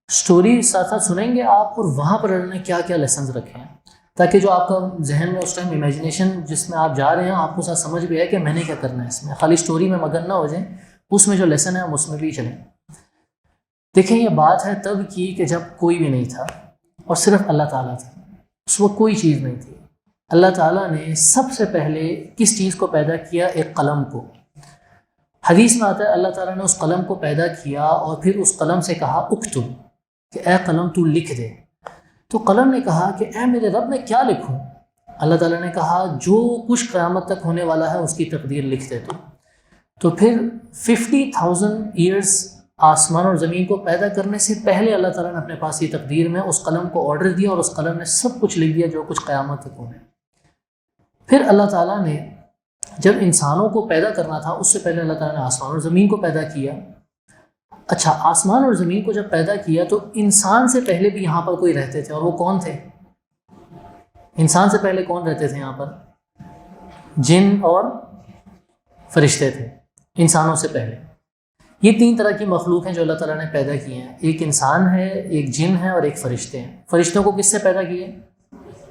S1: اسٹوری ساتھ ساتھ سنیں گے آپ، اور وہاں پر اللہ نے کیا کیا لیسنز رکھے ہیں، تاکہ جو آپ کا ذہن میں اس ٹائم امیجنیشن جس میں آپ جا رہے ہیں آپ کو ساتھ سمجھ بھی آئے کہ میں نے کیا کرنا ہے اس میں، خالی اسٹوری میں مگن نہ ہو جائیں، اس میں جو لیسن ہے ہم اس میں بھی چلیں۔ دیکھیں یہ بات ہے تب کی کہ جب کوئی بھی نہیں تھا اور صرف اللہ تعالیٰ تھا، اس وقت کوئی چیز نہیں تھی۔ اللہ تعالیٰ نے سب سے پہلے کس چیز کو پیدا کیا؟ ایک قلم کو۔ حدیث میں آتا ہے اللہ تعالیٰ نے اس قلم کو پیدا کیا اور پھر اس قلم سے کہا اکتب، کہ اے قلم تو لکھ دے۔ تو قلم نے کہا کہ اے میرے رب میں کیا لکھوں؟ اللہ تعالیٰ نے کہا جو کچھ قیامت تک ہونے والا ہے اس کی تقدیر لکھ دے تو پھر 50,000 ایئرس آسمان اور زمین کو پیدا کرنے سے پہلے اللہ تعالیٰ نے اپنے پاس یہ تقدیر میں اس قلم کو آرڈر دیا، اور اس قلم نے سب کچھ لکھ دیا جو کچھ قیامت تک ہونے۔ پھر اللہ تعالیٰ نے جب انسانوں کو پیدا کرنا تھا اس سے پہلے اللہ تعالیٰ نے آسمان اور زمین کو پیدا کیا۔ اچھا، آسمان اور زمین کو جب پیدا کیا تو انسان سے پہلے بھی یہاں پر کوئی رہتے تھے، اور وہ کون تھے؟ انسان سے پہلے کون رہتے تھے یہاں پر؟ جن اور فرشتے تھے انسانوں سے پہلے۔ یہ 3 طرح کی مخلوق ہیں جو اللہ تعالیٰ نے پیدا کی ہیں، ایک انسان ہے، ایک جن ہے، اور ایک فرشتے ہیں۔ فرشتوں کو کس سے پیدا کیے؟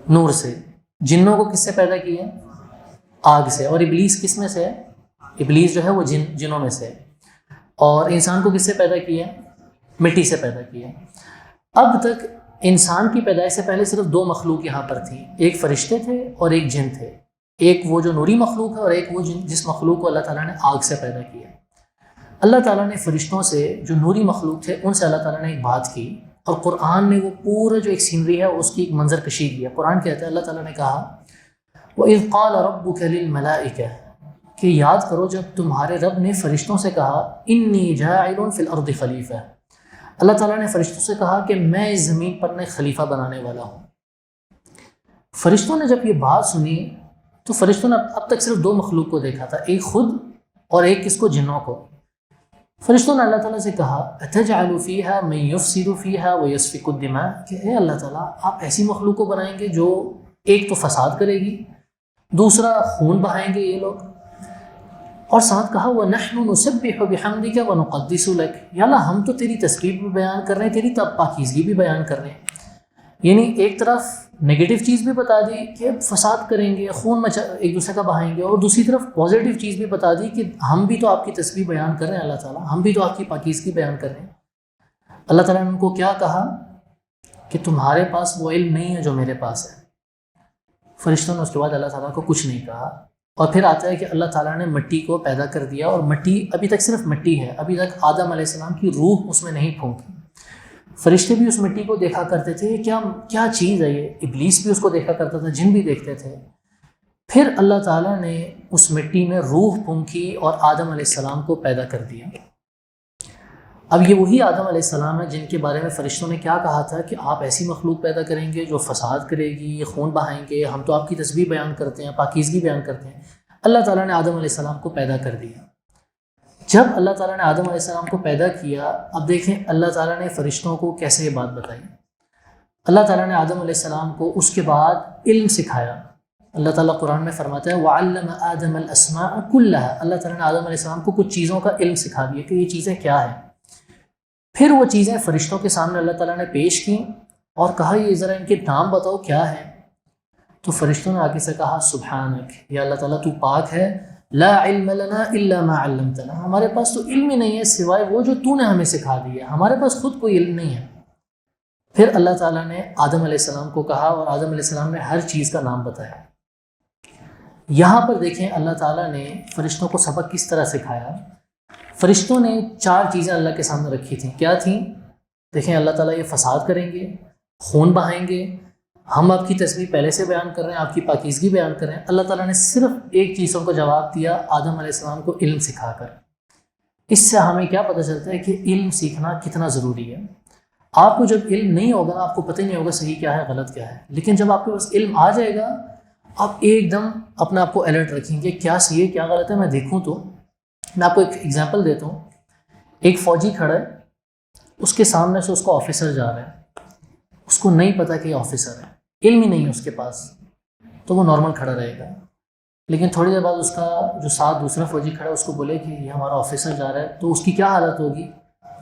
S1: نور سے۔ جنوں کو کس سے پیدا کیے؟ آگ سے۔ اور ابلیس کس میں سے ہے؟ ابلیس جو ہے وہ جنوں میں سے ہے۔ اور انسان کو کس سے پیدا کیا؟ مٹی سے پیدا کیا۔ اب تک انسان کی پیدائش سے پہلے صرف 2 مخلوق یہاں پر تھیں، ایک فرشتے تھے اور ایک جن تھے، ایک وہ جو نوری مخلوق ہے اور ایک وہ جس مخلوق کو اللہ تعالیٰ نے آگ سے پیدا کیا۔ اللہ تعالیٰ نے فرشتوں سے جو نوری مخلوق تھے ان سے اللہ تعالیٰ نے ایک بات کی، اور قرآن نے وہ پورا جو ایک سینری ہے اس کی ایک منظر کشی کی ہے۔ قرآن کہتا ہے اللہ تعالیٰ نے کہا وَإِذْ قَالَ رَبُّكَ لِلْمَلَائِكَةِ، کہ یاد کرو جب تمہارے رب نے فرشتوں سے کہا انی جاعل فی الارض خلیفہ، اللہ تعالیٰ نے فرشتوں سے کہا کہ میں اس زمین پر ایک خلیفہ بنانے والا ہوں۔ فرشتوں نے جب یہ بات سنی تو فرشتوں نے اب تک صرف 2 مخلوق کو دیکھا تھا، ایک خود اور ایک کس کو؟ جنوں کو۔ فرشتوں نے اللہ تعالیٰ سے کہا اتجعل فیہا من یفسد فیہا ویسفک الدماء، کہ اے اللہ تعالیٰ آپ ایسی مخلوق کو بنائیں گے جو ایک تو فساد کرے گی، دوسرا خون بہائیں گے یہ لوگ، اور ساتھ کہا وَنَحْنُ نُسَبِّحُ بِحَمْدِكَ وَنُقَدِّسُ لَكَ، یا اللہ ہم تو تیری تسبیح بھی بیان کر رہے ہیں، تیری پاکیزگی بھی بیان کر رہے ہیں۔ یعنی ایک طرف نگیٹو چیز بھی بتا دی کہ فساد کریں گے، خون ایک دوسرے کا بہائیں گے، اور دوسری طرف پازیٹیو چیز بھی بتا دی کہ ہم بھی تو آپ کی تسبیح بیان کر رہے ہیں اللہ تعالیٰ، ہم بھی تو آپ کی پاکیزگی بیان کر رہے ہیں۔ اللہ تعالیٰ نے ان کو کیا کہا کہ تمہارے پاس وہ علم نہیں ہے جو میرے پاس ہے۔ فرشتوں نے اس کے بعد اللہ تعالیٰ کو کچھ نہیں کہا، اور پھر آتا ہے کہ اللہ تعالیٰ نے مٹی کو پیدا کر دیا، اور مٹی ابھی تک صرف مٹی ہے، ابھی تک آدم علیہ السلام کی روح اس میں نہیں پھونکی۔ فرشتے بھی اس مٹی کو دیکھا کرتے تھے، یہ کیا چیز ہے یہ، ابلیس بھی اس کو دیکھا کرتا تھا، جن بھی دیکھتے تھے۔ پھر اللہ تعالیٰ نے اس مٹی میں روح پھونکی اور آدم علیہ السلام کو پیدا کر دیا۔ اب یہ وہی آدم علیہ السلام ہے جن کے بارے میں فرشتوں نے کیا کہا تھا کہ آپ ایسی مخلوق پیدا کریں گے جو فساد کرے گی، خون بہائیں گے، ہم تو آپ کی تسبیح بیان کرتے ہیں، پاکیزگی بیان کرتے ہیں۔ اللہ تعالیٰ نے آدم علیہ السلام کو پیدا کر دیا۔ جب اللہ تعالیٰ نے آدم علیہ السلام کو پیدا کیا، اب دیکھیں اللہ تعالیٰ نے فرشتوں کو کیسے یہ بات بتائی۔ اللہ تعالیٰ نے آدم علیہ السلام کو اس کے بعد علم سکھایا۔ اللہ تعالیٰ قرآن میں فرماتا ہے وَعَلَّمَ آدَمَ الْأَسْمَاءَ كُلَّهَا، اللہ تعالیٰ نے آدم علیہ السلام کو کچھ چیزوں کا علم سکھا دیا کہ یہ چیزیں کیا ہیں۔ پھر وہ چیزیں فرشتوں کے سامنے اللہ تعالیٰ نے پیش کی اور کہا یہ ذرا ان کے نام بتاؤ کیا ہے۔ تو فرشتوں نے آگے سے کہا سبحانک، یا اللہ تعالیٰ تو پاک ہے، لا علم لنا الا ما علمتنا، ہمارے پاس تو علم ہی نہیں ہے سوائے وہ جو تو نے ہمیں سکھا دیا، ہمارے پاس خود کوئی علم نہیں ہے۔ پھر اللہ تعالیٰ نے آدم علیہ السلام کو کہا اور آدم علیہ السلام نے ہر چیز کا نام بتایا۔ یہاں پر دیکھیں اللہ تعالیٰ نے فرشتوں کو سبق کس طرح سکھایا۔ فرشتوں نے 4 چیزیں اللہ کے سامنے رکھی تھیں، کیا تھیں؟ دیکھیں اللہ تعالیٰ یہ فساد کریں گے، خون بہائیں گے، ہم آپ کی تسبیح پہلے سے بیان کر رہے ہیں، آپ کی پاکیزگی بیان کر رہے ہیں۔ اللہ تعالیٰ نے صرف ایک چیزوں کا جواب دیا آدم علیہ السلام کو علم سکھا کر۔ اس سے ہمیں کیا پتہ چلتا ہے کہ علم سیکھنا کتنا ضروری ہے۔ آپ کو جب علم نہیں ہوگا آپ کو پتہ ہی نہیں ہوگا صحیح کیا ہے غلط کیا ہے، لیکن جب آپ کے پاس علم آ جائے گا آپ ایک دم اپنے آپ کو الرٹ رکھیں گے، کیا صحیح ہے کیا غلط ہے میں دیکھوں۔ تو میں آپ کو ایک ایگزامپل دیتا ہوں۔ ایک فوجی کھڑا ہے، اس کے سامنے سے اس کا آفیسر جا رہا ہے، اس کو نہیں پتہ کہ یہ آفیسر ہے، علم ہی نہیں ہے اس کے پاس، تو وہ نارمل کھڑا رہے گا۔ لیکن تھوڑی دیر بعد اس کا جو ساتھ دوسرا فوجی کھڑا ہے اس کو بولے کہ یہ ہمارا آفیسر جا رہا ہے، تو اس کی کیا حالت ہوگی؟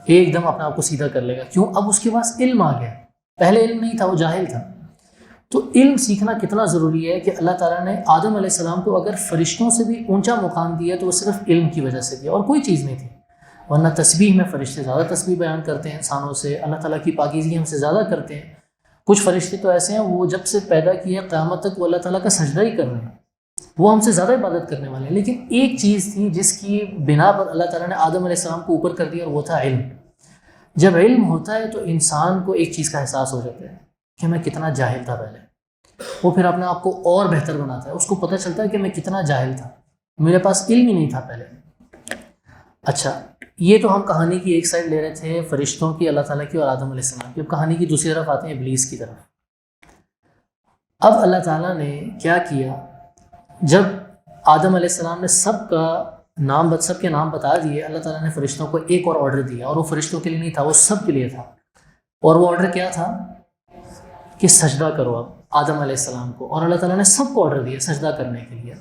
S1: ایک دم اپنے آپ کو سیدھا کر لے گا. کیوں؟ اب اس کے پاس علم آ گیا. پہلے علم نہیں تھا، وہ جاہل تھا. تو علم سیکھنا کتنا ضروری ہے کہ اللہ تعالیٰ نے آدم علیہ السلام کو اگر فرشتوں سے بھی اونچا مقام دیا تو وہ صرف علم کی وجہ سے دیا اور کوئی چیز نہیں تھی. ورنہ تسبیح میں فرشتے زیادہ تسبیح بیان کرتے ہیں انسانوں سے، اللہ تعالیٰ کی پاکیزگی ہم سے زیادہ کرتے ہیں. کچھ فرشتے تو ایسے ہیں وہ جب سے پیدا کیے قیامت تک وہ اللہ تعالیٰ کا سجدہ ہی کر رہے ہیں، وہ ہم سے زیادہ عبادت کرنے والے ہیں. لیکن ایک چیز تھی جس کی بنا پر اللہ تعالیٰ نے آدم علیہ السلام کو اوپر کر دیا، اور وہ تھا علم. جب علم ہوتا ہے تو انسان کو ایک چیز کا احساس ہو جاتا ہے کہ میں کتنا جاہل تھا پہلے. وہ پھر اپنے آپ کو اور بہتر بناتا ہے، اس کو پتہ چلتا ہے کہ میں کتنا جاہل تھا، میرے پاس علم ہی نہیں تھا پہلے. اچھا، یہ تو ہم کہانی کی ایک سائڈ لے رہے تھے فرشتوں کی، اللہ تعالیٰ کی اور آدم علیہ السلام کی. اب کہانی کی دوسری طرف آتے ہیں ابلیس کی طرف. اب اللہ تعالیٰ نے کیا کیا، جب آدم علیہ السلام نے سب کے نام بتا دیے، اللہ تعالیٰ نے فرشتوں کو ایک اور آرڈر دیا، اور وہ فرشتوں کے لیے نہیں تھا، وہ سب کے لیے تھا. اور وہ آرڈر کیا تھا کہ سجدہ کرو اب آدم علیہ السلام کو. اور اللہ تعالیٰ نے سب کو آرڈر دیا سجدہ کرنے کے لیے.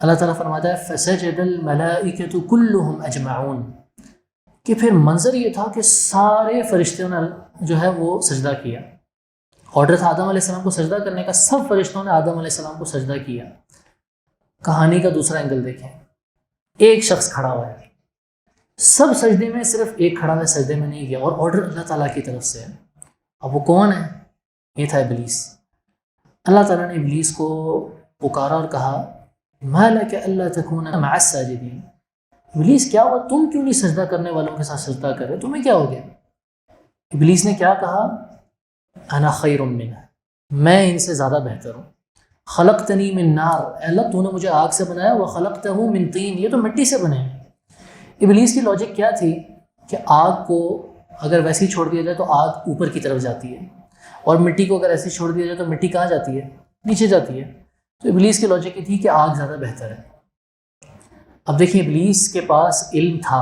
S1: اللہ تعالیٰ فرماتا ہے فَسَجَدَ الْمَلَائِكَةُ كُلُّهُمْ أَجْمَعُونَ، کہ پھر منظر یہ تھا کہ سارے فرشتوں نے جو ہے وہ سجدہ کیا. آرڈر تھا آدم علیہ السلام کو سجدہ کرنے کا، سب فرشتوں نے آدم علیہ السلام کو سجدہ کیا. کہانی کا دوسرا اینگل دیکھیں، ایک شخص کھڑا ہوا ہے، سب سجدے میں، صرف ایک کھڑا ہے سجدے میں نہیں گیا، اور آرڈر اللہ تعالیٰ کی طرف سے ہے. اب وہ کون ہے؟ یہ تھا ابلیس. اللہ تعالیٰ نے ابلیس کو پکارا اور کہا مَا لَكَ أَلَّا تَكُونَ مَعَ السَّاجِدِينَ، ابلیس کیا ہوا، تم کیوں نہیں سجدہ کرنے والوں کے ساتھ سجدہ کر رہے، تمہیں کیا ہو گیا؟ ابلیس نے کیا کہا؟ انا خیر منہ، میں ان سے زیادہ بہتر ہوں. خلقتنی من نار، اے اللہ تو نے مجھے آگ سے بنایا، وخلقتہ من طین، یہ تو مٹی سے بنے ہیں. ابلیس کی لاجک کیا تھی کہ آگ کو اگر ویسے ہی چھوڑ دیا جائے تو آگ اوپر کی طرف جاتی ہے، اور مٹی کو اگر ایسے چھوڑ دیا جائے تو مٹی کہاں جاتی ہے؟ نیچے جاتی ہے. تو ابلیس کی لاجک یہ تھی کہ آگ زیادہ بہتر ہے. اب دیکھیں ابلیس کے پاس علم تھا،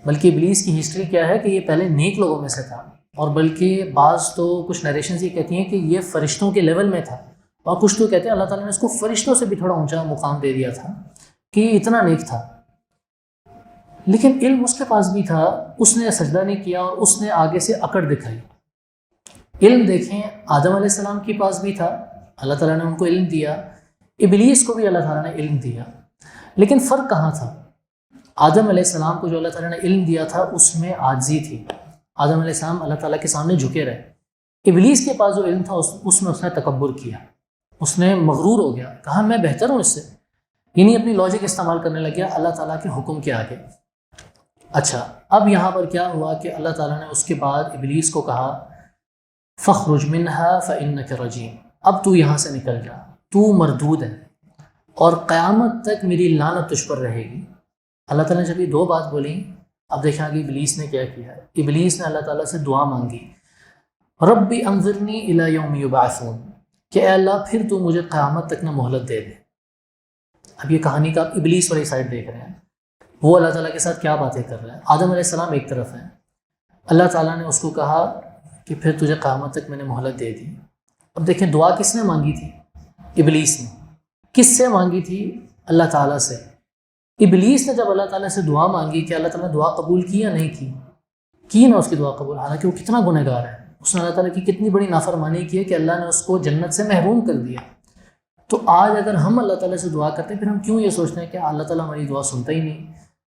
S1: بلکہ ابلیس کی ہسٹری کیا ہے کہ یہ پہلے نیک لوگوں میں سے تھا، اور بلکہ بعض تو کچھ نریشنز یہ کہتی ہیں کہ یہ فرشتوں کے لیول میں تھا، اور کچھ تو کہتے ہیں اللہ تعالیٰ نے اس کو فرشتوں سے بھی تھوڑا اونچا مقام دے دیا تھا کہ یہ اتنا نیک تھا. لیکن علم اس کے پاس بھی تھا، اس نے سجدہ نہیں کیا اور اس نے آگے سے اکڑ دکھائی. علم دیکھیں آدم علیہ السلام کے پاس بھی تھا، اللہ تعالیٰ نے ان کو علم دیا، ابلیس کو بھی اللہ تعالیٰ نے علم دیا. لیکن فرق کہاں تھا؟ آدم علیہ السلام کو جو اللہ تعالیٰ نے علم دیا تھا اس میں عاجزی تھی، آدم علیہ السلام اللہ تعالیٰ کے سامنے جھکے رہے. ابلیس کے پاس جو علم تھا اس میں اس نے تکبر کیا، اس نے مغرور ہو گیا، کہا میں بہتر ہوں اس سے، یعنی اپنی لاجک استعمال کرنے لگ گیا اللہ تعالیٰ کے حکم کے آگے. اچھا، اب یہاں پر کیا ہوا کہ اللہ تعالیٰ نے اس کے بعد ابلیس کو کہا فَاخْرُجْ مِنْهَا فَإِنَّكَ رَجِيمٌ، اب تو یہاں سے نکل جا، تو مردود ہے اور قیامت تک میری لعنت تجھ پر رہے گی. اللہ تعالیٰ نے جب یہ دو بات بولی، اب دیکھیں آگے ابلیس نے کیا کیا ہے. ابلیس نے اللہ تعالیٰ سے دعا مانگی ربی انظرنی الی یوم یبعثون، کہ اے اللہ پھر تو مجھے قیامت تک نہ مہلت دے دے. اب یہ کہانی کا آپ ابلیس والی سائڈ دیکھ رہے ہیں، وہ اللہ تعالیٰ کے ساتھ کیا باتیں کر رہے ہیں. آدم علیہ السلام ایک طرف ہیں، اللہ تعالیٰ نے اس کو کہا کہ پھر تجھے قیامت تک میں نے مہلت دے دی. اب دیکھیں دعا کس نے مانگی تھی؟ ابلیس نے. کس سے مانگی تھی؟ اللہ تعالیٰ سے. ابلیس نے جب اللہ تعالیٰ سے دعا مانگی کہ اللہ تعالیٰ نے دعا قبول کی یا نہیں کی نہ اس کی دعا قبول، حالانکہ وہ کتنا گنہ گار ہے، اس نے اللہ تعالیٰ کی کتنی بڑی نافرمانی کی ہے کہ اللہ نے اس کو جنت سے محروم کر دیا. تو آج اگر ہم اللہ تعالیٰ سے دعا کرتے ہیں پھر ہم کیوں یہ سوچتے ہیں کہ اللہ تعالیٰ ہماری دعا سنتا ہی نہیں،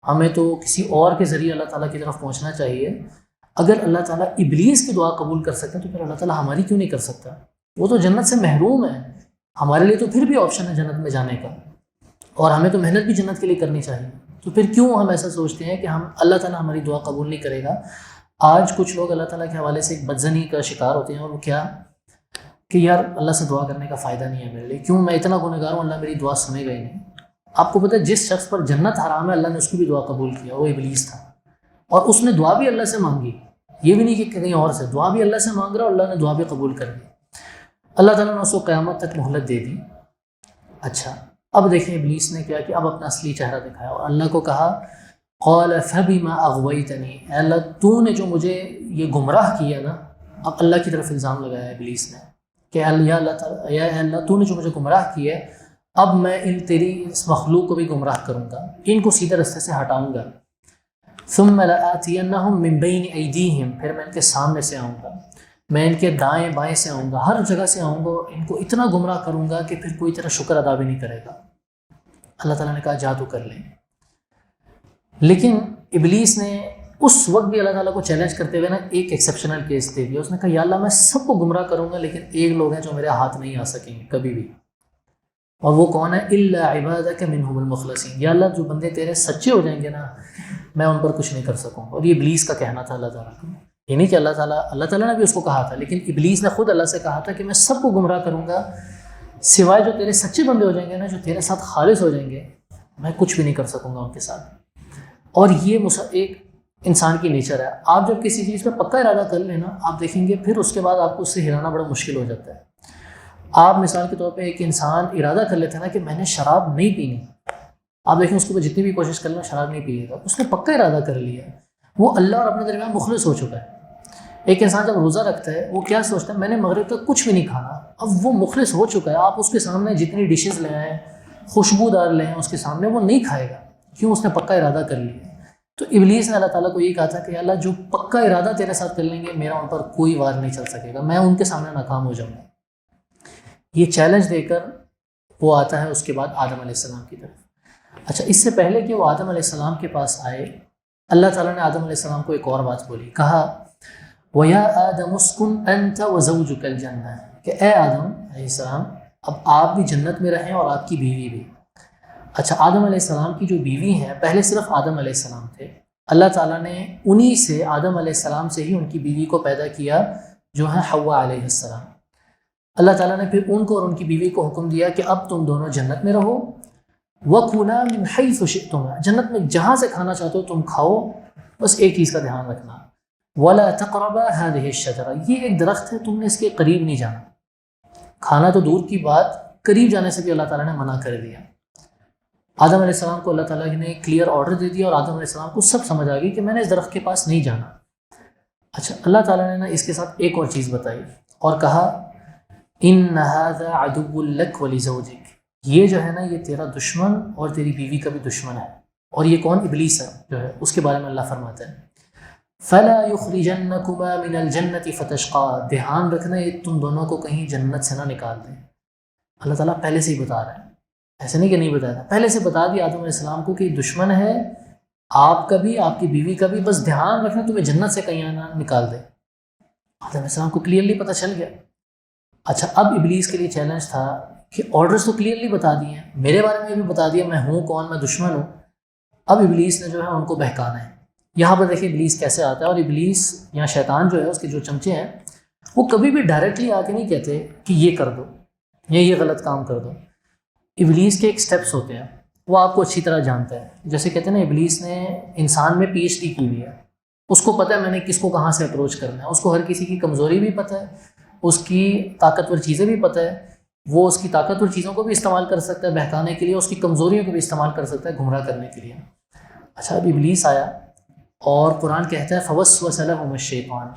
S1: ہمیں تو کسی اور کے ذریعے اللہ تعالیٰ کی طرف پہنچنا چاہیے. اگر اللہ تعالیٰ ابلیس کی دعا قبول کر سکتا ہے تو پھر اللہ تعالیٰ ہماری کیوں نہیں کر سکتا؟ وہ تو جنت سے محروم ہے، ہمارے لیے تو پھر بھی آپشن ہے جنت میں جانے کا، اور ہمیں تو محنت بھی جنت کے لیے کرنی چاہیے. تو پھر کیوں ہم ایسا سوچتے ہیں کہ اللہ تعالیٰ ہماری دعا قبول نہیں کرے گا؟ آج کچھ لوگ اللہ تعالیٰ کے حوالے سے ایک بدزنی کا شکار ہوتے ہیں، اور وہ کیا کہ یار اللہ سے دعا کرنے کا فائدہ نہیں ہے میرے لیے، کیوں میں اتنا گنہ گار ہوں، اللہ میری دعا سنے گا ہی نہیں. آپ کو پتہ ہے جس شخص پر جنت حرام ہے اللہ نے اس کی بھی دعا قبول کیا، وہ ابلیس تھا، اور اس نے دعا بھی اللہ سے مانگی، یہ بھی نہیں کہ کہیں اور سے، دعا بھی اللہ سے مانگ رہا اور اللہ نے دعا بھی قبول کر دی. اللہ تعالیٰ نے اس کو قیامت تک مہلت دے دی. اچھا، اب دیکھیں ابلیس نے کیا کہ اب اپنا اصلی چہرہ دکھایا اور اللہ کو کہا قال فبما اغویتنی، اے اللہ تو نے جو مجھے یہ گمراہ کیا نا. اب اللہ کی طرف الزام لگایا ابلیس نے کہ یا اللہ تو نے جو مجھے گمراہ کیا ہے، اب میں تیری اس مخلوق کو بھی گمراہ کروں گا، ان کو سیدھے رستے سے ہٹاؤں گا. ثم لآتینہم من بین ایدیہم، پھر میں ان کے سامنے سے آؤں گا، میں ان کے دائیں بائیں سے آؤں گا، ہر جگہ سے آؤں گا، ان کو اتنا گمراہ کروں گا کہ پھر کوئی طرح شکر ادا بھی نہیں کرے گا۔ اللہ تعالیٰ نے کہا جادو کر لیں۔ لیکن ابلیس نے اس وقت بھی اللہ تعالیٰ کو چیلنج کرتے ہوئے نا ایک ایکسیپشنل کیس دے دیا۔ اس نے کہا یا اللہ میں سب کو گمراہ کروں گا لیکن ایک لوگ ہیں جو میرے ہاتھ نہیں آ سکیں گے کبھی بھی، اور وہ کون ہے؟ الا عبادک منہم المخلصین، یا اللہ جو بندے تیرے سچے ہو جائیں گے نا میں ان پر کچھ نہیں کر سکوں گا۔ اور یہ ابلیس کا کہنا تھا اللہ تعالیٰ کو، یہ نہیں کہ اللہ تعالیٰ نے بھی اس کو کہا تھا، لیکن ابلیس نے خود اللہ سے کہا تھا کہ میں سب کو گمراہ کروں گا سوائے جو تیرے سچے بندے ہو جائیں گے نا، جو تیرے ساتھ خالص ہو جائیں گے، میں کچھ بھی نہیں کر سکوں گا ان کے ساتھ۔ اور یہ ایک انسان کی نیچر ہے، آپ جب کسی چیز پہ پکا ارادہ کر لیں نا، آپ دیکھیں گے پھر اس کے بعد آپ کو اس سے ہلانا بڑا مشکل ہو جاتا ہے۔ آپ مثال کے طور پہ ایک انسان ارادہ کر لیتے ہیں نا کہ میں نے شراب نہیں پینی، آپ دیکھیں اس کے اوپر جتنی بھی کوشش کر لیں شراب نہیں پیے گا، اس نے پکا ارادہ کر لیا، وہ اللہ اور اپنے درمیان مخلص ہو چکا ہے۔ ایک انسان جب روزہ رکھتا ہے وہ کیا سوچتا ہے میں نے مغرب تک کچھ بھی نہیں کھانا، اب وہ مخلص ہو چکا ہے، آپ اس کے سامنے جتنی ڈشز لے آئیں خوشبودار لے آئیں اس کے سامنے وہ نہیں کھائے گا، کیوں؟ اس نے پکا ارادہ کر لیا۔ تو ابلیس نے اللہ تعالیٰ کو یہ کہا تھا کہ اللہ جو پکا ارادہ تیرے ساتھ کر لیں گے میرا ان پر کوئی وار نہیں چل سکے گا، میں ان کے سامنے ناکام ہو جاؤں گا۔ یہ چیلنج دے کر وہ آتا ہے اس کے بعد آدم علیہ السلام کی طرف۔ اچھا، اس سے پہلے کہ وہ آدم علیہ السلام کے پاس آئے، اللہ تعالیٰ نے آدم علیہ السلام کو ایک اور بات بولی، کہا وَيَا آدَمُ اسْكُنْ أَنْتَ وَزَوْجُكَ الْجَنَّةَ، کہ اے آدم علیہ السلام اب آپ بھی جنت میں رہیں اور آپ کی بیوی بھی۔ اچھا، آدم علیہ السلام کی جو بیوی ہیں پہلے صرف آدم علیہ السلام تھے، اللہ تعالیٰ نے انہی سے آدم علیہ السلام سے ہی ان کی بیوی کو پیدا کیا جو ہے حوا علیہ السلام۔ اللہ تعالیٰ نے پھر ان کو اور ان کی بیوی کو حکم دیا کہ اب تم دونوں جنت میں رہو، وَكُلَا مِنْ حَيْثُ شِئْتُمَا، جنت میں جہاں سے کھانا چاہتے ہو تم کھاؤ، بس ایک چیز کا دھیان رکھنا، وَلَا تَقْرَبَا هَذِهِ الشَّجَرَةَ، یہ ایک درخت ہے تم نے اس کے قریب نہیں جانا۔ کھانا تو دور کی بات، قریب جانے سے بھی اللہ تعالیٰ نے منع کر دیا۔ آدم علیہ السلام کو اللہ تعالیٰ نے کلیئر آرڈر دے دیا اور آدم علیہ السلام کو سب سمجھ آ گئی کہ میں نے اس درخت کے پاس نہیں جانا۔ اچھا، اللہ تعالیٰ نے نا اس کے ساتھ ایک اور چیز بتائی اور کہا إِنَّ هَذَا عَدُوٌّ لَكَ وَلِزَوْجِكَ، یہ جو ہے نا یہ تیرا دشمن اور تیری بیوی کا بھی دشمن ہے۔ اور یہ کون؟ ابلیس ہے جو ہے، اس کے بارے میں اللہ فرماتا ہے فَلَا يُخْرِجَنَّكُمَا مِنَ الْجَنَّةِ فَتَشْقَىٰ، دھیان رکھنا یہ تم دونوں کو کہیں جنت سے نہ نکال دیں۔ اللہ تعالیٰ پہلے سے ہی بتا رہا ہے، ایسے نہیں کہ نہیں بتایا تھا، پہلے سے بتا دیا آدم علیہ السلام کو کہ یہ دشمن ہے آپ کا بھی آپ کی بیوی کا بھی، بس دھیان رکھنا تمہیں جنت سے کہیں نہ نکال دے۔ آدم علیہ السلام کو کلیئرلی پتہ چل گیا۔ اچھا، اب ابلیس کے لیے چیلنج تھا کہ آرڈرز تو کلیئرلی بتا دیے ہیں، میرے بارے میں بھی بتا دیا میں ہوں کون، میں دشمن ہوں، اب ابلیس نے جو ہے ان کو بہکانا ہے۔ یہاں پر دیکھیں ابلیس کیسے آتا ہے، اور ابلیس یا شیطان جو ہے اس کے جو چمچے ہیں وہ کبھی بھی ڈائریکٹلی آ کے نہیں کہتے کہ یہ کر دو یا یہ غلط کام کر دو۔ ابلیس کے ایک سٹیپس ہوتے ہیں، وہ آپ کو اچھی طرح جانتا ہے۔ جیسے کہتے ہیں نا ابلیس نے انسان میں PhD کی ہوئی ہے، اس کو پتہ ہے میں نے کس کو کہاں سے اپروچ کرنا ہے، اس کو ہر کسی کی کمزوری بھی پتہ ہے، اس کی طاقتور چیزیں بھی پتہ ہے، وہ اس کی طاقتور چیزوں کو بھی استعمال کر سکتا ہے بہکانے کے لیے، اس کی کمزوریوں کو بھی استعمال کر سکتا ہے گمراہ کرنے کے لیے۔ اچھا، اب ابلیس آیا اور قرآن کہتا ہے فوسوس لہما الشیطان،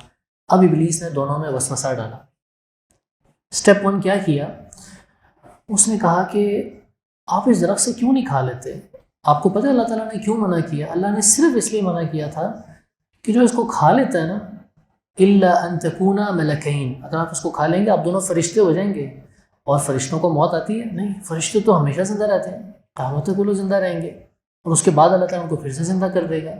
S1: اب ابلیس نے دونوں میں وسوسہ ڈالا۔ سٹیپ 1 کیا کیا؟ اس نے کہا کہ آپ اس درخت سے کیوں نہیں کھا لیتے؟ آپ کو پتہ ہے اللہ تعالیٰ نے کیوں منع کیا؟ اللہ نے صرف اس لیے منع کیا تھا کہ جو اس کو کھا لیتا ہے نا الا ان تکونا ملکین، اگر آپ اس کو کھا لیں گے آپ دونوں فرشتے ہو جائیں گے، اور فرشتوں کو موت آتی ہے؟ نہیں، فرشتے تو ہمیشہ زندہ رہتے ہیں، قیامت تک وہ لوگ زندہ رہیں گے، اور اس کے بعد اللہ تعالیٰ ان کو پھر سے زندہ کر دے گا۔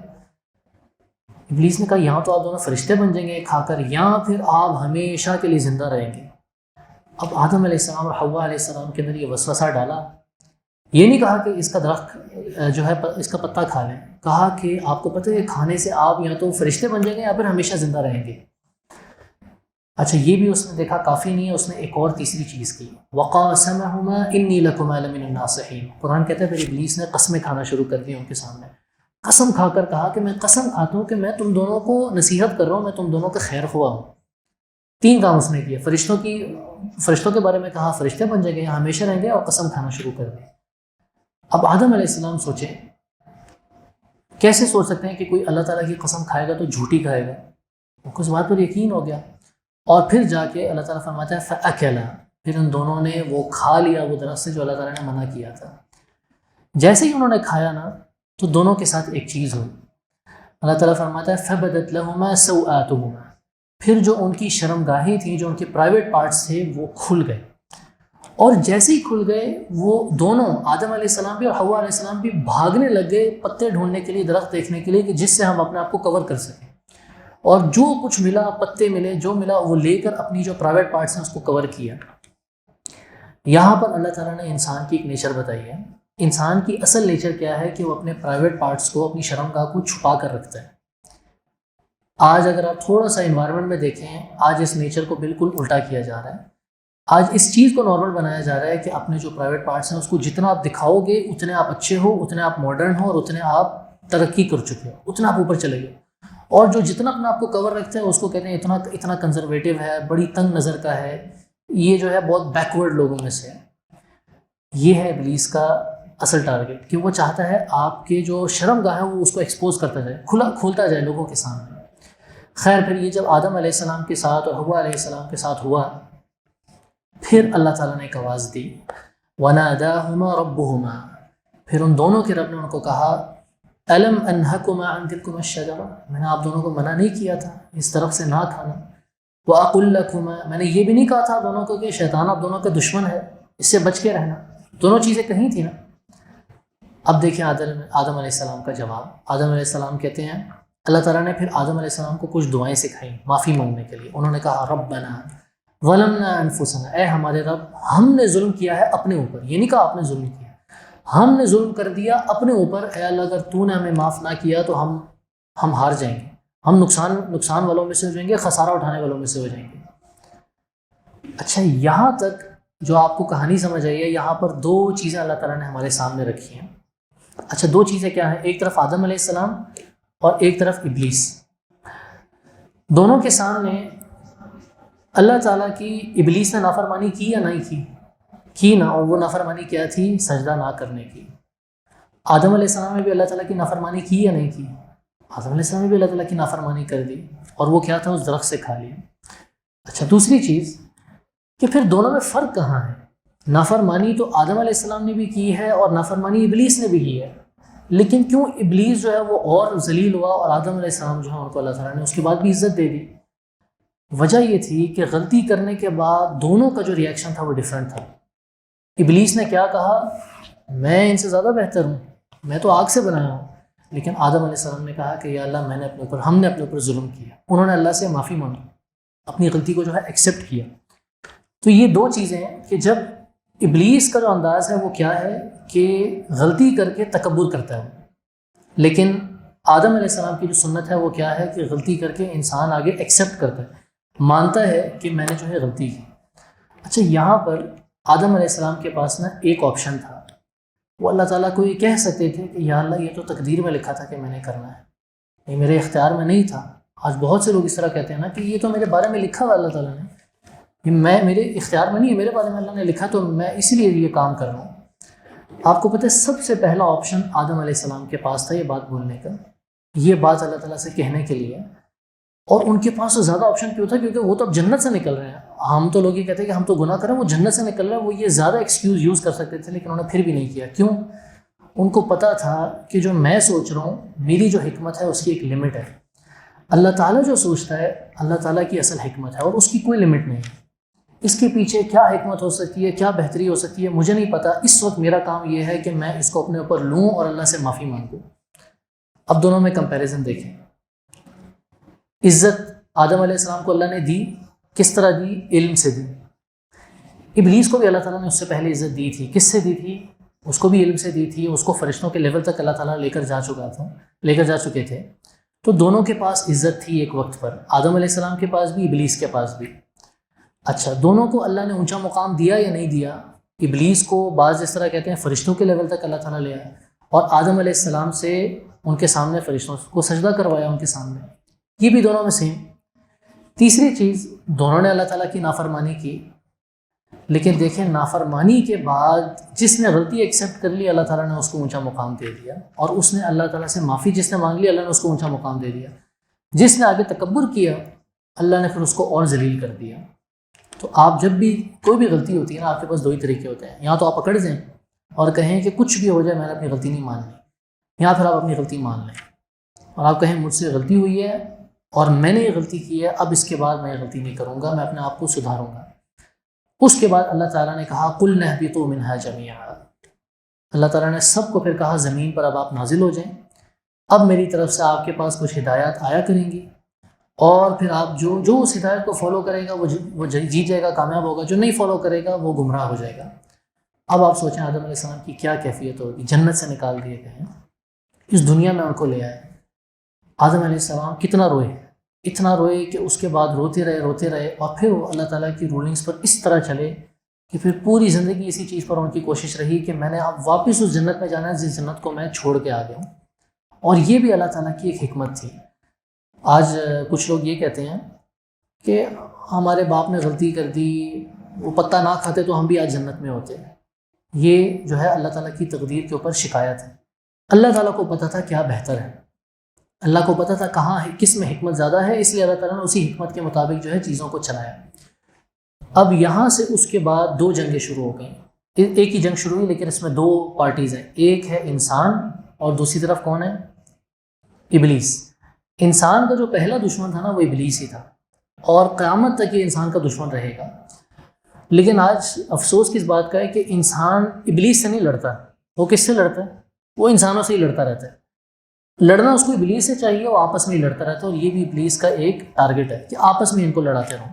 S1: ابلیس نے کہا یہاں تو آپ دونوں فرشتے بن جائیں گے کھا کر، یہاں پھر آپ ہمیشہ کے لیے زندہ رہیں گے۔ اب آدم علیہ السلام اور حوا علیہ السلام کے اندر یہ وسوسہ ڈالا، یہ نہیں کہا کہ اس کا درخت جو ہے اس کا پتہ کھا لیں، کہا کہ آپ کو پتہ ہے کھانے سے آپ یا تو فرشتے بن جائیں گے یا پھر ہمیشہ زندہ رہیں گے۔ اچھا، یہ بھی اس نے دیکھا کافی نہیں ہے، اس نے ایک اور تیسری چیز کی، وقاسمہما انی لکما لمن الناصحین، قرآن کہتا ہے پھر ابلیس نے قسمیں کھانا شروع کر دی ان کے سامنے، قسم کھا کر کہا کہ میں قسم کھاتا ہوں کہ میں تم دونوں کو نصیحت کر رہا ہوں، میں تم دونوں کا خیر خواہ ہوں۔ 3 کام اس نے کیے، فرشتوں کے بارے میں کہا فرشتے بن جائیں گے یہاں ہمیشہ رہیں گے، اور قسم کھانا شروع کر دی۔ اب آدم علیہ السلام سوچیں، کیسے سوچ سکتے ہیں کہ کوئی اللہ تعالیٰ کی قسم کھائے گا تو جھوٹی کھائے گا؟ ان کو اس بات پر یقین ہو گیا، اور پھر جا کے اللہ تعالیٰ فرماتا ہے فَأَكَلَا، پھر ان دونوں نے وہ کھا لیا وہ درخت سے جو اللہ تعالیٰ نے منع کیا تھا۔ جیسے ہی انہوں نے کھایا نا تو دونوں کے ساتھ ایک چیز ہوئی، اللہ تعالیٰ فرماتا ہے فَبَدَتْ لَهُمَا سَوْآتُهُمَا، پھر جو ان کی شرمگاہیں تھیں، جو ان کے پرائیویٹ پارٹس تھے، وہ کھل گئے، اور جیسے ہی کھل گئے وہ دونوں آدم علیہ السلام بھی اور حوا علیہ السلام بھی بھاگنے لگ گئے پتے ڈھونڈنے کے لیے، درخت دیکھنے کے لیے کہ جس سے ہم اپنے آپ کو کور کر سکیں، اور جو کچھ ملا، پتے ملے، جو ملا وہ لے کر اپنی جو پرائیویٹ پارٹس ہیں اس کو کور کیا۔ یہاں پر اللہ تعالیٰ نے انسان کی ایک نیچر بتائی ہے۔ انسان کی اصل نیچر کیا ہے کہ وہ اپنے پرائیویٹ پارٹس کو، اپنی شرمگاہ کو چھپا کر رکھتا ہے۔ آج اگر آپ تھوڑا سا انوائرمنٹ میں دیکھیں، آج اس نیچر کو بالکل الٹا کیا جا رہا ہے۔ آج اس چیز کو نارمل بنایا جا رہا ہے کہ اپنے جو پرائیویٹ پارٹس ہیں اس کو جتنا آپ دکھاؤ گے اتنے آپ اچھے ہو، اتنے آپ ماڈرن ہو، اور اتنے آپ ترقی کر چکے ہو، اتنا آپ اوپر چلے گئے۔ اور جو جتنا اپنے آپ کو کور رکھتے ہیں اس کو کہتے ہیں اتنا کنزرویٹو ہے، بڑی تنگ نظر کا ہے، یہ جو ہے بہت بیکورڈ لوگوں میں سے ہے۔ یہ ہے ابلیس کا اصل ٹارگیٹ، کہ وہ چاہتا ہے آپ کے جو شرمگاہ ہے وہ اس کو ایکسپوز کرتا جائے، کھولتا جائے لوگوں کے سامنے۔ خیر پھر یہ جب آدم علیہ السلام کے ساتھ اور حوا علیہ السلام کے ساتھ ہوا، پھر اللہ تعالیٰ نے ایک آواز دی، وَنَادَاهُمَا رَبُّهُمَا، پھر ان دونوں کے رب نے ان کو کہا، أَلَمْ أَنْهَكُمَا عَنْ تِلْكُمَا الشَّجَرَةِ، میں نے آپ دونوں کو منع نہیں کیا تھا اس طرف سے نہ کھانا، وَأَقُلْ لَكُمَا، میں نے یہ بھی نہیں کہا تھا دونوں کو کہ شیطان آپ دونوں کا دشمن ہے، اس سے بچ کے رہنا، دونوں چیزیں کہیں تھیں نا۔ اب دیکھیں آدم علیہ السلام کا جواب۔ آدم علیہ السلام کہتے ہیں، اللہ تعالیٰ نے پھر آدم علیہ السلام کو کچھ دعائیں سکھائیں معافی مانگنے کے لیے۔ انہوں نے کہا، ربنا ظلمنا انفسنا، اے ہمارے رب ہم نے ظلم کیا ہے اپنے اوپر، یہ نہیں کہا آپ نے ظلم کیا، ہم نے ظلم کر دیا اپنے اوپر، اے اللہ اگر تو نے ہمیں معاف نہ کیا تو ہم ہار جائیں گے، ہم نقصان والوں میں سے ہو جائیں گے، خسارہ اٹھانے والوں میں سے ہو جائیں گے۔ اچھا، یہاں تک جو آپ کو کہانی سمجھ آئی ہے، یہاں پر دو چیزیں اللہ تعالیٰ نے ہمارے سامنے رکھی ہیں۔ اچھا، دو چیزیں کیا ہیں؟ ایک طرف آدم علیہ السلام اور ایک طرف ابلیس۔ دونوں کے سامنے اللہ تعالیٰ کی ابلیس نے نافرمانی کی یا نہیں کی نا، اور وہ نافرمانی کیا تھی؟ سجدہ نہ کرنے کی۔ آدم علیہ السلام نے بھی اللہ تعالیٰ کی نافرمانی کی یا نہیں کی؟ آدم علیہ السلام نے بھی اللہ تعالیٰ کی نافرمانی کر دی، اور وہ کیا تھا؟ اس درخت سے کھا لیا۔ اچھا، دوسری چیز کہ پھر دونوں میں فرق کہاں ہے؟ نافرمانی تو آدم علیہ السلام نے بھی کی ہے اور نافرمانی ابلیس نے بھی کی ہے، لیکن کیوں ابلیس جو ہے وہ اور ذلیل ہوا اور آدم علیہ السلام جو ہے ان کو اللہ تعالیٰ نے اس کے بعد بھی عزت دے دی؟ وجہ یہ تھی کہ غلطی کرنے کے بعد دونوں کا جو ریئیکشن تھا وہ ڈیفرنٹ تھا۔ ابلیس نے کیا کہا؟ میں ان سے زیادہ بہتر ہوں، میں تو آگ سے بنایا ہوں۔ لیکن آدم علیہ السلام نے کہا کہ یا اللہ ہم نے اپنے اوپر ظلم کیا۔ انہوں نے اللہ سے معافی مانگی، اپنی غلطی کو جو ہے ایکسیپٹ کیا۔ تو یہ دو چیزیں ہیں کہ جب ابلیس کا جو انداز ہے وہ کیا ہے کہ غلطی کر کے تکبر کرتا ہے، لیکن آدم علیہ السلام کی جو سنت ہے وہ کیا ہے کہ غلطی کر کے انسان آگے ایکسیپٹ کرتا ہے، مانتا ہے کہ میں نے جو ہے غلطی کی۔ اچھا، یہاں پر آدم علیہ السلام کے پاس نا ایک آپشن تھا، وہ اللہ تعالیٰ کو یہ کہہ سکتے تھے کہ یا اللہ یہ تو تقدیر میں لکھا تھا کہ میں نے کرنا ہے، یہ میرے اختیار میں نہیں تھا۔ آج بہت سے لوگ اس طرح کہتے ہیں نا کہ یہ تو میرے بارے میں لکھا ہوا اللہ تعالیٰ نے، میرے اختیار میں نہیں ہے، میرے بارے میں اللہ نے لکھا تو میں اس لیے یہ کام کر رہا ہوں۔ آپ کو پتہ ہے سب سے پہلا آپشن آدم علیہ السلام کے پاس تھا یہ بات بولنے کا، یہ بات اللہ تعالیٰ سے کہنے کے لیے، اور ان کے پاس تو زیادہ آپشن کیوں تھا؟ کیونکہ وہ تو اب جنت سے نکل رہے ہیں۔ ہم تو لوگ یہ کہتے ہیں کہ ہم تو گناہ کر رہے ہیں، وہ جنت سے نکل رہے ہیں، وہ یہ زیادہ ایکسکیوز یوز کر سکتے تھے، لیکن انہوں نے پھر بھی نہیں کیا۔ کیوں؟ ان کو پتہ تھا کہ جو میں سوچ رہا ہوں، میری جو حکمت ہے اس کی ایک لمٹ ہے، اللہ تعالیٰ جو سوچتا ہے اللہ تعالیٰ کی اصل حکمت ہے اور اس کی کوئی لمٹ نہیں ہے۔ اس کے پیچھے کیا حکمت ہو سکتی ہے، کیا بہتری ہو سکتی ہے، مجھے نہیں پتہ۔ اس وقت میرا کام یہ ہے کہ میں اس کو اپنے اوپر لوں اور اللہ سے معافی مانگوں۔ اب دونوں میں کمپیریزن دیکھیں۔ عزت آدم علیہ السلام کو اللہ نے دی، کس طرح دی؟ علم سے دی۔ ابلیس کو بھی اللہ تعالیٰ نے اس سے پہلے عزت دی تھی، کس سے دی تھی؟ اس کو بھی علم سے دی تھی، اس کو فرشتوں کے لیول تک اللہ تعالیٰ لے کر جا چکے تھے۔ تو دونوں کے پاس عزت تھی ایک وقت پر، آدم علیہ السلام کے پاس بھی، ابلیس کے پاس بھی۔ اچھا، دونوں کو اللہ نے اونچا مقام دیا یا نہیں دیا؟ ابلیس کو بعض اس طرح کہتے ہیں فرشتوں کے لیول تک اللہ تعالیٰ لے آیا، اور آدم علیہ السلام سے ان کے سامنے فرشتوں کو سجدہ کروایا ان کے سامنے، یہ بھی دونوں میں سیم۔ تیسری چیز، دونوں نے اللہ تعالیٰ کی نافرمانی کی، لیکن دیکھیں نافرمانی کے بعد جس نے غلطی ایکسیپٹ کر لی اللہ تعالیٰ نے اس کو اونچا مقام دے دیا، اور اس نے اللہ تعالیٰ سے معافی جس نے مانگ لی اللہ نے اس کو اونچا مقام دے دیا۔ جس نے آگے تکبر کیا اللہ نے پھر اس کو اور ذلیل کر دیا۔ تو آپ جب بھی کوئی بھی غلطی ہوتی ہے نا، آپ کے پاس دو ہی طریقے ہوتے ہیں، یہاں تو آپ پکڑ جائیں اور کہیں کہ کچھ بھی ہو جائے میں نے اپنی غلطی نہیں ماننی، یہاں پھر آپ اپنی غلطی مان لیں۔ اور آپ کہیں مجھ سے غلطی ہوئی ہے اور میں نے یہ غلطی کی ہے، اب اس کے بعد میں یہ غلطی نہیں کروں گا، میں اپنے آپ کو سدھاروں گا۔ اس کے بعد اللہ تعالیٰ نے کہا قُلْنَا اهْبِطُوا مِنْهَا جَمِيعًا، اللہ تعالیٰ نے سب کو پھر کہا زمین پر اب آپ نازل ہو جائیں، اب میری طرف سے آپ کے پاس کچھ ہدایات آیا کریں گی، اور پھر آپ جو اس ہدایت کو فالو کرے گا وہ جیت جائے گا، کامیاب ہوگا، جو نہیں فالو کرے گا وہ گمراہ ہو جائے گا۔ اب آپ سوچیں آدم علیہ السلام کی کیا کیفیت ہوگی، جنت سے نکال دیے گئے ہیں، اس دنیا میں ان کو لے آئے، آدم علیہ السلام کتنا روئے، اتنا روئے کہ اس کے بعد روتے رہے، اور پھر وہ اللہ تعالیٰ کی رولنگز پر اس طرح چلے کہ پھر پوری زندگی اسی چیز پر ان کی کوشش رہی کہ میں نے اب واپس اس جنت میں جانا ہے جس جنت کو میں چھوڑ کے آ گیا ہوں۔ اور یہ بھی اللہ تعالیٰ کی ایک حکمت تھی۔ آج کچھ لوگ یہ کہتے ہیں کہ ہمارے باپ نے غلطی کر دی، وہ پتہ نہ کھاتے تو ہم بھی آج جنت میں ہوتے۔ یہ جو ہے اللہ تعالیٰ کی تقدیر کے اوپر شکایت ہے۔ اللہ تعالیٰ کو پتہ تھا کیا بہتر ہے، اللہ کو پتہ تھا کہاں ہے، کس میں حکمت زیادہ ہے، اس لیے اللہ تعالیٰ نے اسی حکمت کے مطابق جو ہے چیزوں کو چلایا۔ اب یہاں سے اس کے بعد دو جنگیں شروع ہو گئیں، ایک ہی جنگ شروع ہوئی لیکن اس میں دو پارٹیز ہیں، ایک ہے انسان اور دوسری طرف کون ہے؟ ابلیس۔ انسان کا جو پہلا دشمن تھا نا وہ ابلیس ہی تھا، اور قیامت تک یہ انسان کا دشمن رہے گا۔ لیکن آج افسوس کس بات کا ہے کہ انسان ابلیس سے نہیں لڑتا، وہ کس سے لڑتا ہے؟ وہ انسانوں سے ہی لڑتا رہتا ہے۔ لڑنا اس کو ابلیس سے چاہیے، وہ آپس میں ہی لڑتا رہتا ہے، اور یہ بھی ابلیس کا ایک ٹارگٹ ہے کہ آپس میں ان کو لڑاتے رہو۔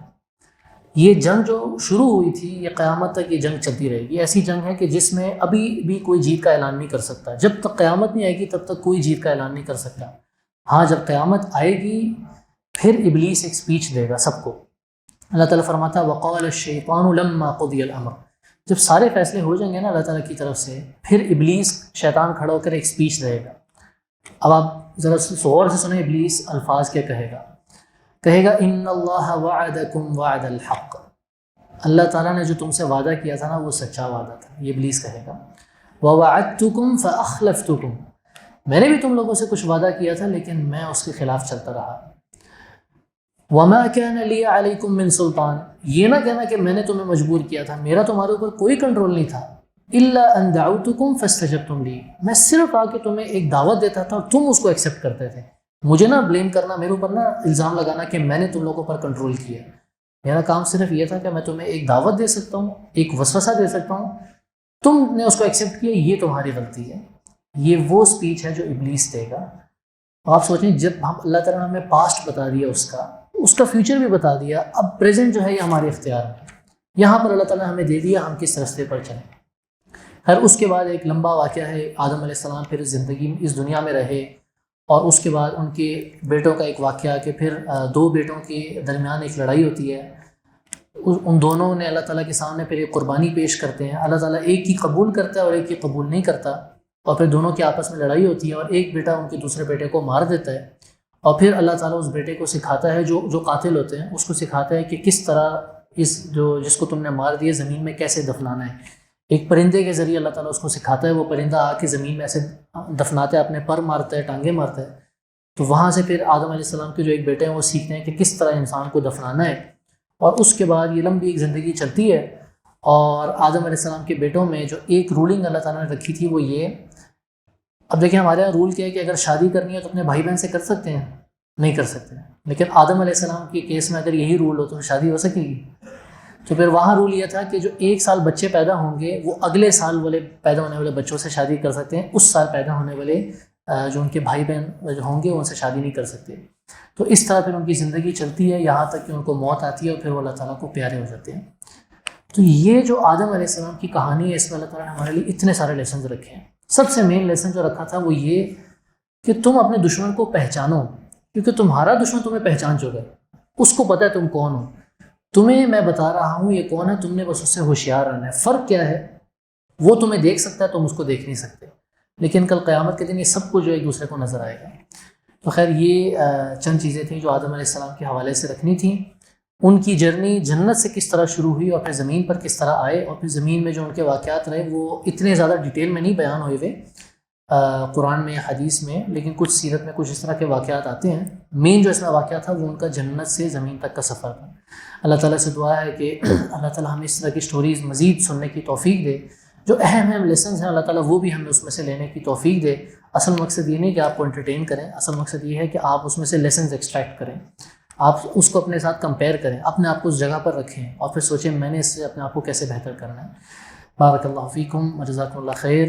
S1: یہ جنگ جو شروع ہوئی تھی یہ قیامت تک یہ جنگ چلتی رہے گی۔ ایسی جنگ ہے کہ جس میں ابھی بھی کوئی جیت کا اعلان نہیں کر سکتا، جب تک قیامت نہیں آئے گی تب تک کوئی جیت کا اعلان نہیں کر سکتا۔ ہاں جب قیامت آئے گی پھر ابلیس ایک سپیچ دے گا سب کو۔ اللہ تعالیٰ فرماتا ہے وَقَالَ الشَّيْطَانُ لَمَّا قُضِيَ الْأَمْرُ، جب سارے فیصلے ہو جائیں گے نا اللہ تعالیٰ کی طرف سے، پھر ابلیس شیطان کھڑا ہو کر ایک سپیچ دے گا۔ اب آپ ذرا غور سے سنیں ابلیس الفاظ کیا کہے گا۔ کہے گا ان اللہ وعدکم وعد الحق، اللہ تعالیٰ نے جو تم سے وعدہ کیا تھا نا وہ سچا وعدہ تھا، یہ ابلیس کہے گا۔ ووعدتکم فاخلفتکم، میں نے بھی تم لوگوں سے کچھ وعدہ کیا تھا لیکن میں اس کے خلاف چلتا رہا۔ وما كان لي عليكم من سلطان، یہ نہ کہنا کہ میں نے تمہیں مجبور کیا تھا، میرا تمہارے اوپر کوئی کنٹرول نہیں تھا۔ الا ان دعوتکم فاستجبتم لي، میں صرف آ کے تمہیں ایک دعوت دیتا تھا اور تم اس کو ایکسیپٹ کرتے تھے۔ مجھے نہ بلیم کرنا، میرے اوپر نہ الزام لگانا کہ میں نے تم لوگوں پر کنٹرول کیا، میرا کام صرف یہ تھا کہ میں تمہیں ایک دعوت دے سکتا ہوں، ایک وسوسہ دے سکتا ہوں، تم نے اس کو ایکسیپٹ کیا، یہ تمہاری غلطی ہے۔ یہ وہ سپیچ ہے جو ابلیس دے گا۔ آپ سوچیں جب ہم اللہ تعالیٰ نے ہمیں پاسٹ بتا دیا، اس کا فیوچر بھی بتا دیا، اب پریزنٹ جو ہے یہ ہمارے اختیار میں، یہاں پر اللہ تعالیٰ نے ہمیں دے دیا ہم کس راستے پر چلیں۔ خیر اس کے بعد ایک لمبا واقعہ ہے، آدم علیہ السلام پھر زندگی اس دنیا میں رہے، اور اس کے بعد ان کے بیٹوں کا ایک واقعہ کہ پھر دو بیٹوں کے درمیان ایک لڑائی ہوتی ہے، ان دونوں نے اللہ تعالیٰ کے سامنے پھر ایک قربانی پیش کرتے ہیں، اللہ تعالیٰ ایک کی قبول کرتا ہے اور ایک کی قبول نہیں کرتا، اور پھر دونوں کے آپس میں لڑائی ہوتی ہے اور ایک بیٹا ان کے دوسرے بیٹے کو مار دیتا ہے، اور پھر اللہ تعالیٰ اس بیٹے کو سکھاتا ہے، جو قاتل ہوتے ہیں اس کو سکھاتا ہے کہ کس طرح جس کو تم نے مار دیا زمین میں کیسے دفنانا ہے۔ ایک پرندے کے ذریعے اللہ تعالیٰ اس کو سکھاتا ہے، وہ پرندہ آ کے زمین میں ایسے دفناتا ہے، اپنے پر مارتا ہے، ٹانگیں مارتا ہے، تو وہاں سے پھر آدم علیہ السلام کے جو ایک بیٹے ہیں وہ سیکھتے ہیں کہ کس طرح انسان کو دفنانا ہے، اور اس کے بعد یہ لمبی ایک زندگی چلتی ہے۔ اور آدم علیہ السلام کے بیٹوں میں جو ایک رولنگ اللہ تعالیٰ نے رکھی تھی وہ یہ، اب دیکھیں ہمارے یہاں رول کیا ہے کہ اگر شادی کرنی ہے تو اپنے بھائی بہن سے کر سکتے ہیں، نہیں کر سکتے، لیکن آدم علیہ السلام کے کیس میں اگر یہی رول ہو تو شادی ہو سکے گی؟ تو پھر وہاں رول یہ تھا کہ جو ایک سال بچے پیدا ہوں گے وہ اگلے سال والے پیدا ہونے والے بچوں سے شادی کر سکتے ہیں، اس سال پیدا ہونے والے جو ان کے بھائی بہن ہوں گے ان سے شادی نہیں کر سکتے۔ تو اس طرح پھر ان کی زندگی چلتی ہے یہاں تک کہ ان کو موت آتی ہے اور پھر وہ اللہ تعالیٰ کو پیارے ہو جاتے ہیں۔ تو یہ جو آدم علیہ السلام کی کہانی ہے اس میں اللہ تعالیٰ نے ہمارے لیے اتنے سارے لیسنز رکھے ہیں۔ سب سے مین لیسن جو رکھا تھا وہ یہ کہ تم اپنے دشمن کو پہچانو، کیونکہ تمہارا دشمن تمہیں پہچان چکا ہے، اس کو پتہ ہے تم کون ہو، تمہیں میں بتا رہا ہوں یہ کون ہے، تم نے بس اس سے ہوشیار رہنا ہے۔ فرق کیا ہے؟ وہ تمہیں دیکھ سکتا ہے، تم اس کو دیکھ نہیں سکتے، لیکن کل قیامت کے دن یہ سب کچھ جو ایک دوسرے کو نظر آئے گا۔ تو خیر یہ چند چیزیں تھیں جو آدم علیہ السلام کے حوالے سے رکھنی تھیں۔ ان کی جرنی جنت سے کس طرح شروع ہوئی اور پھر زمین پر کس طرح آئے، اور پھر زمین میں جو ان کے واقعات رہے وہ اتنے زیادہ ڈیٹیل میں نہیں بیان ہوئے ہوئے قرآن میں حدیث میں، لیکن کچھ سیرت میں کچھ اس طرح کے واقعات آتے ہیں۔ مین جو اس میں واقعہ تھا وہ ان کا جنت سے زمین تک کا سفر تھا۔ اللہ تعالیٰ سے دعا ہے کہ اللہ تعالیٰ ہمیں اس طرح کی سٹوریز مزید سننے کی توفیق دے، جو اہم لیسنز ہیں اللہ تعالیٰ وہ بھی ہمیں اس میں سے لینے کی توفیق دے۔ اصل مقصد یہ نہیں کہ آپ کو انٹرٹین کریں، اصل مقصد یہ ہے کہ آپ اس میں سے لیسنز ایکسٹریکٹ کریں، آپ اس کو اپنے ساتھ کمپیئر کریں، اپنے آپ کو اس جگہ پر رکھیں اور پھر سوچیں میں نے اس سے اپنے آپ کو کیسے بہتر کرنا ہے۔ بارک اللہ فیکم و جزاکم اللہ خیر۔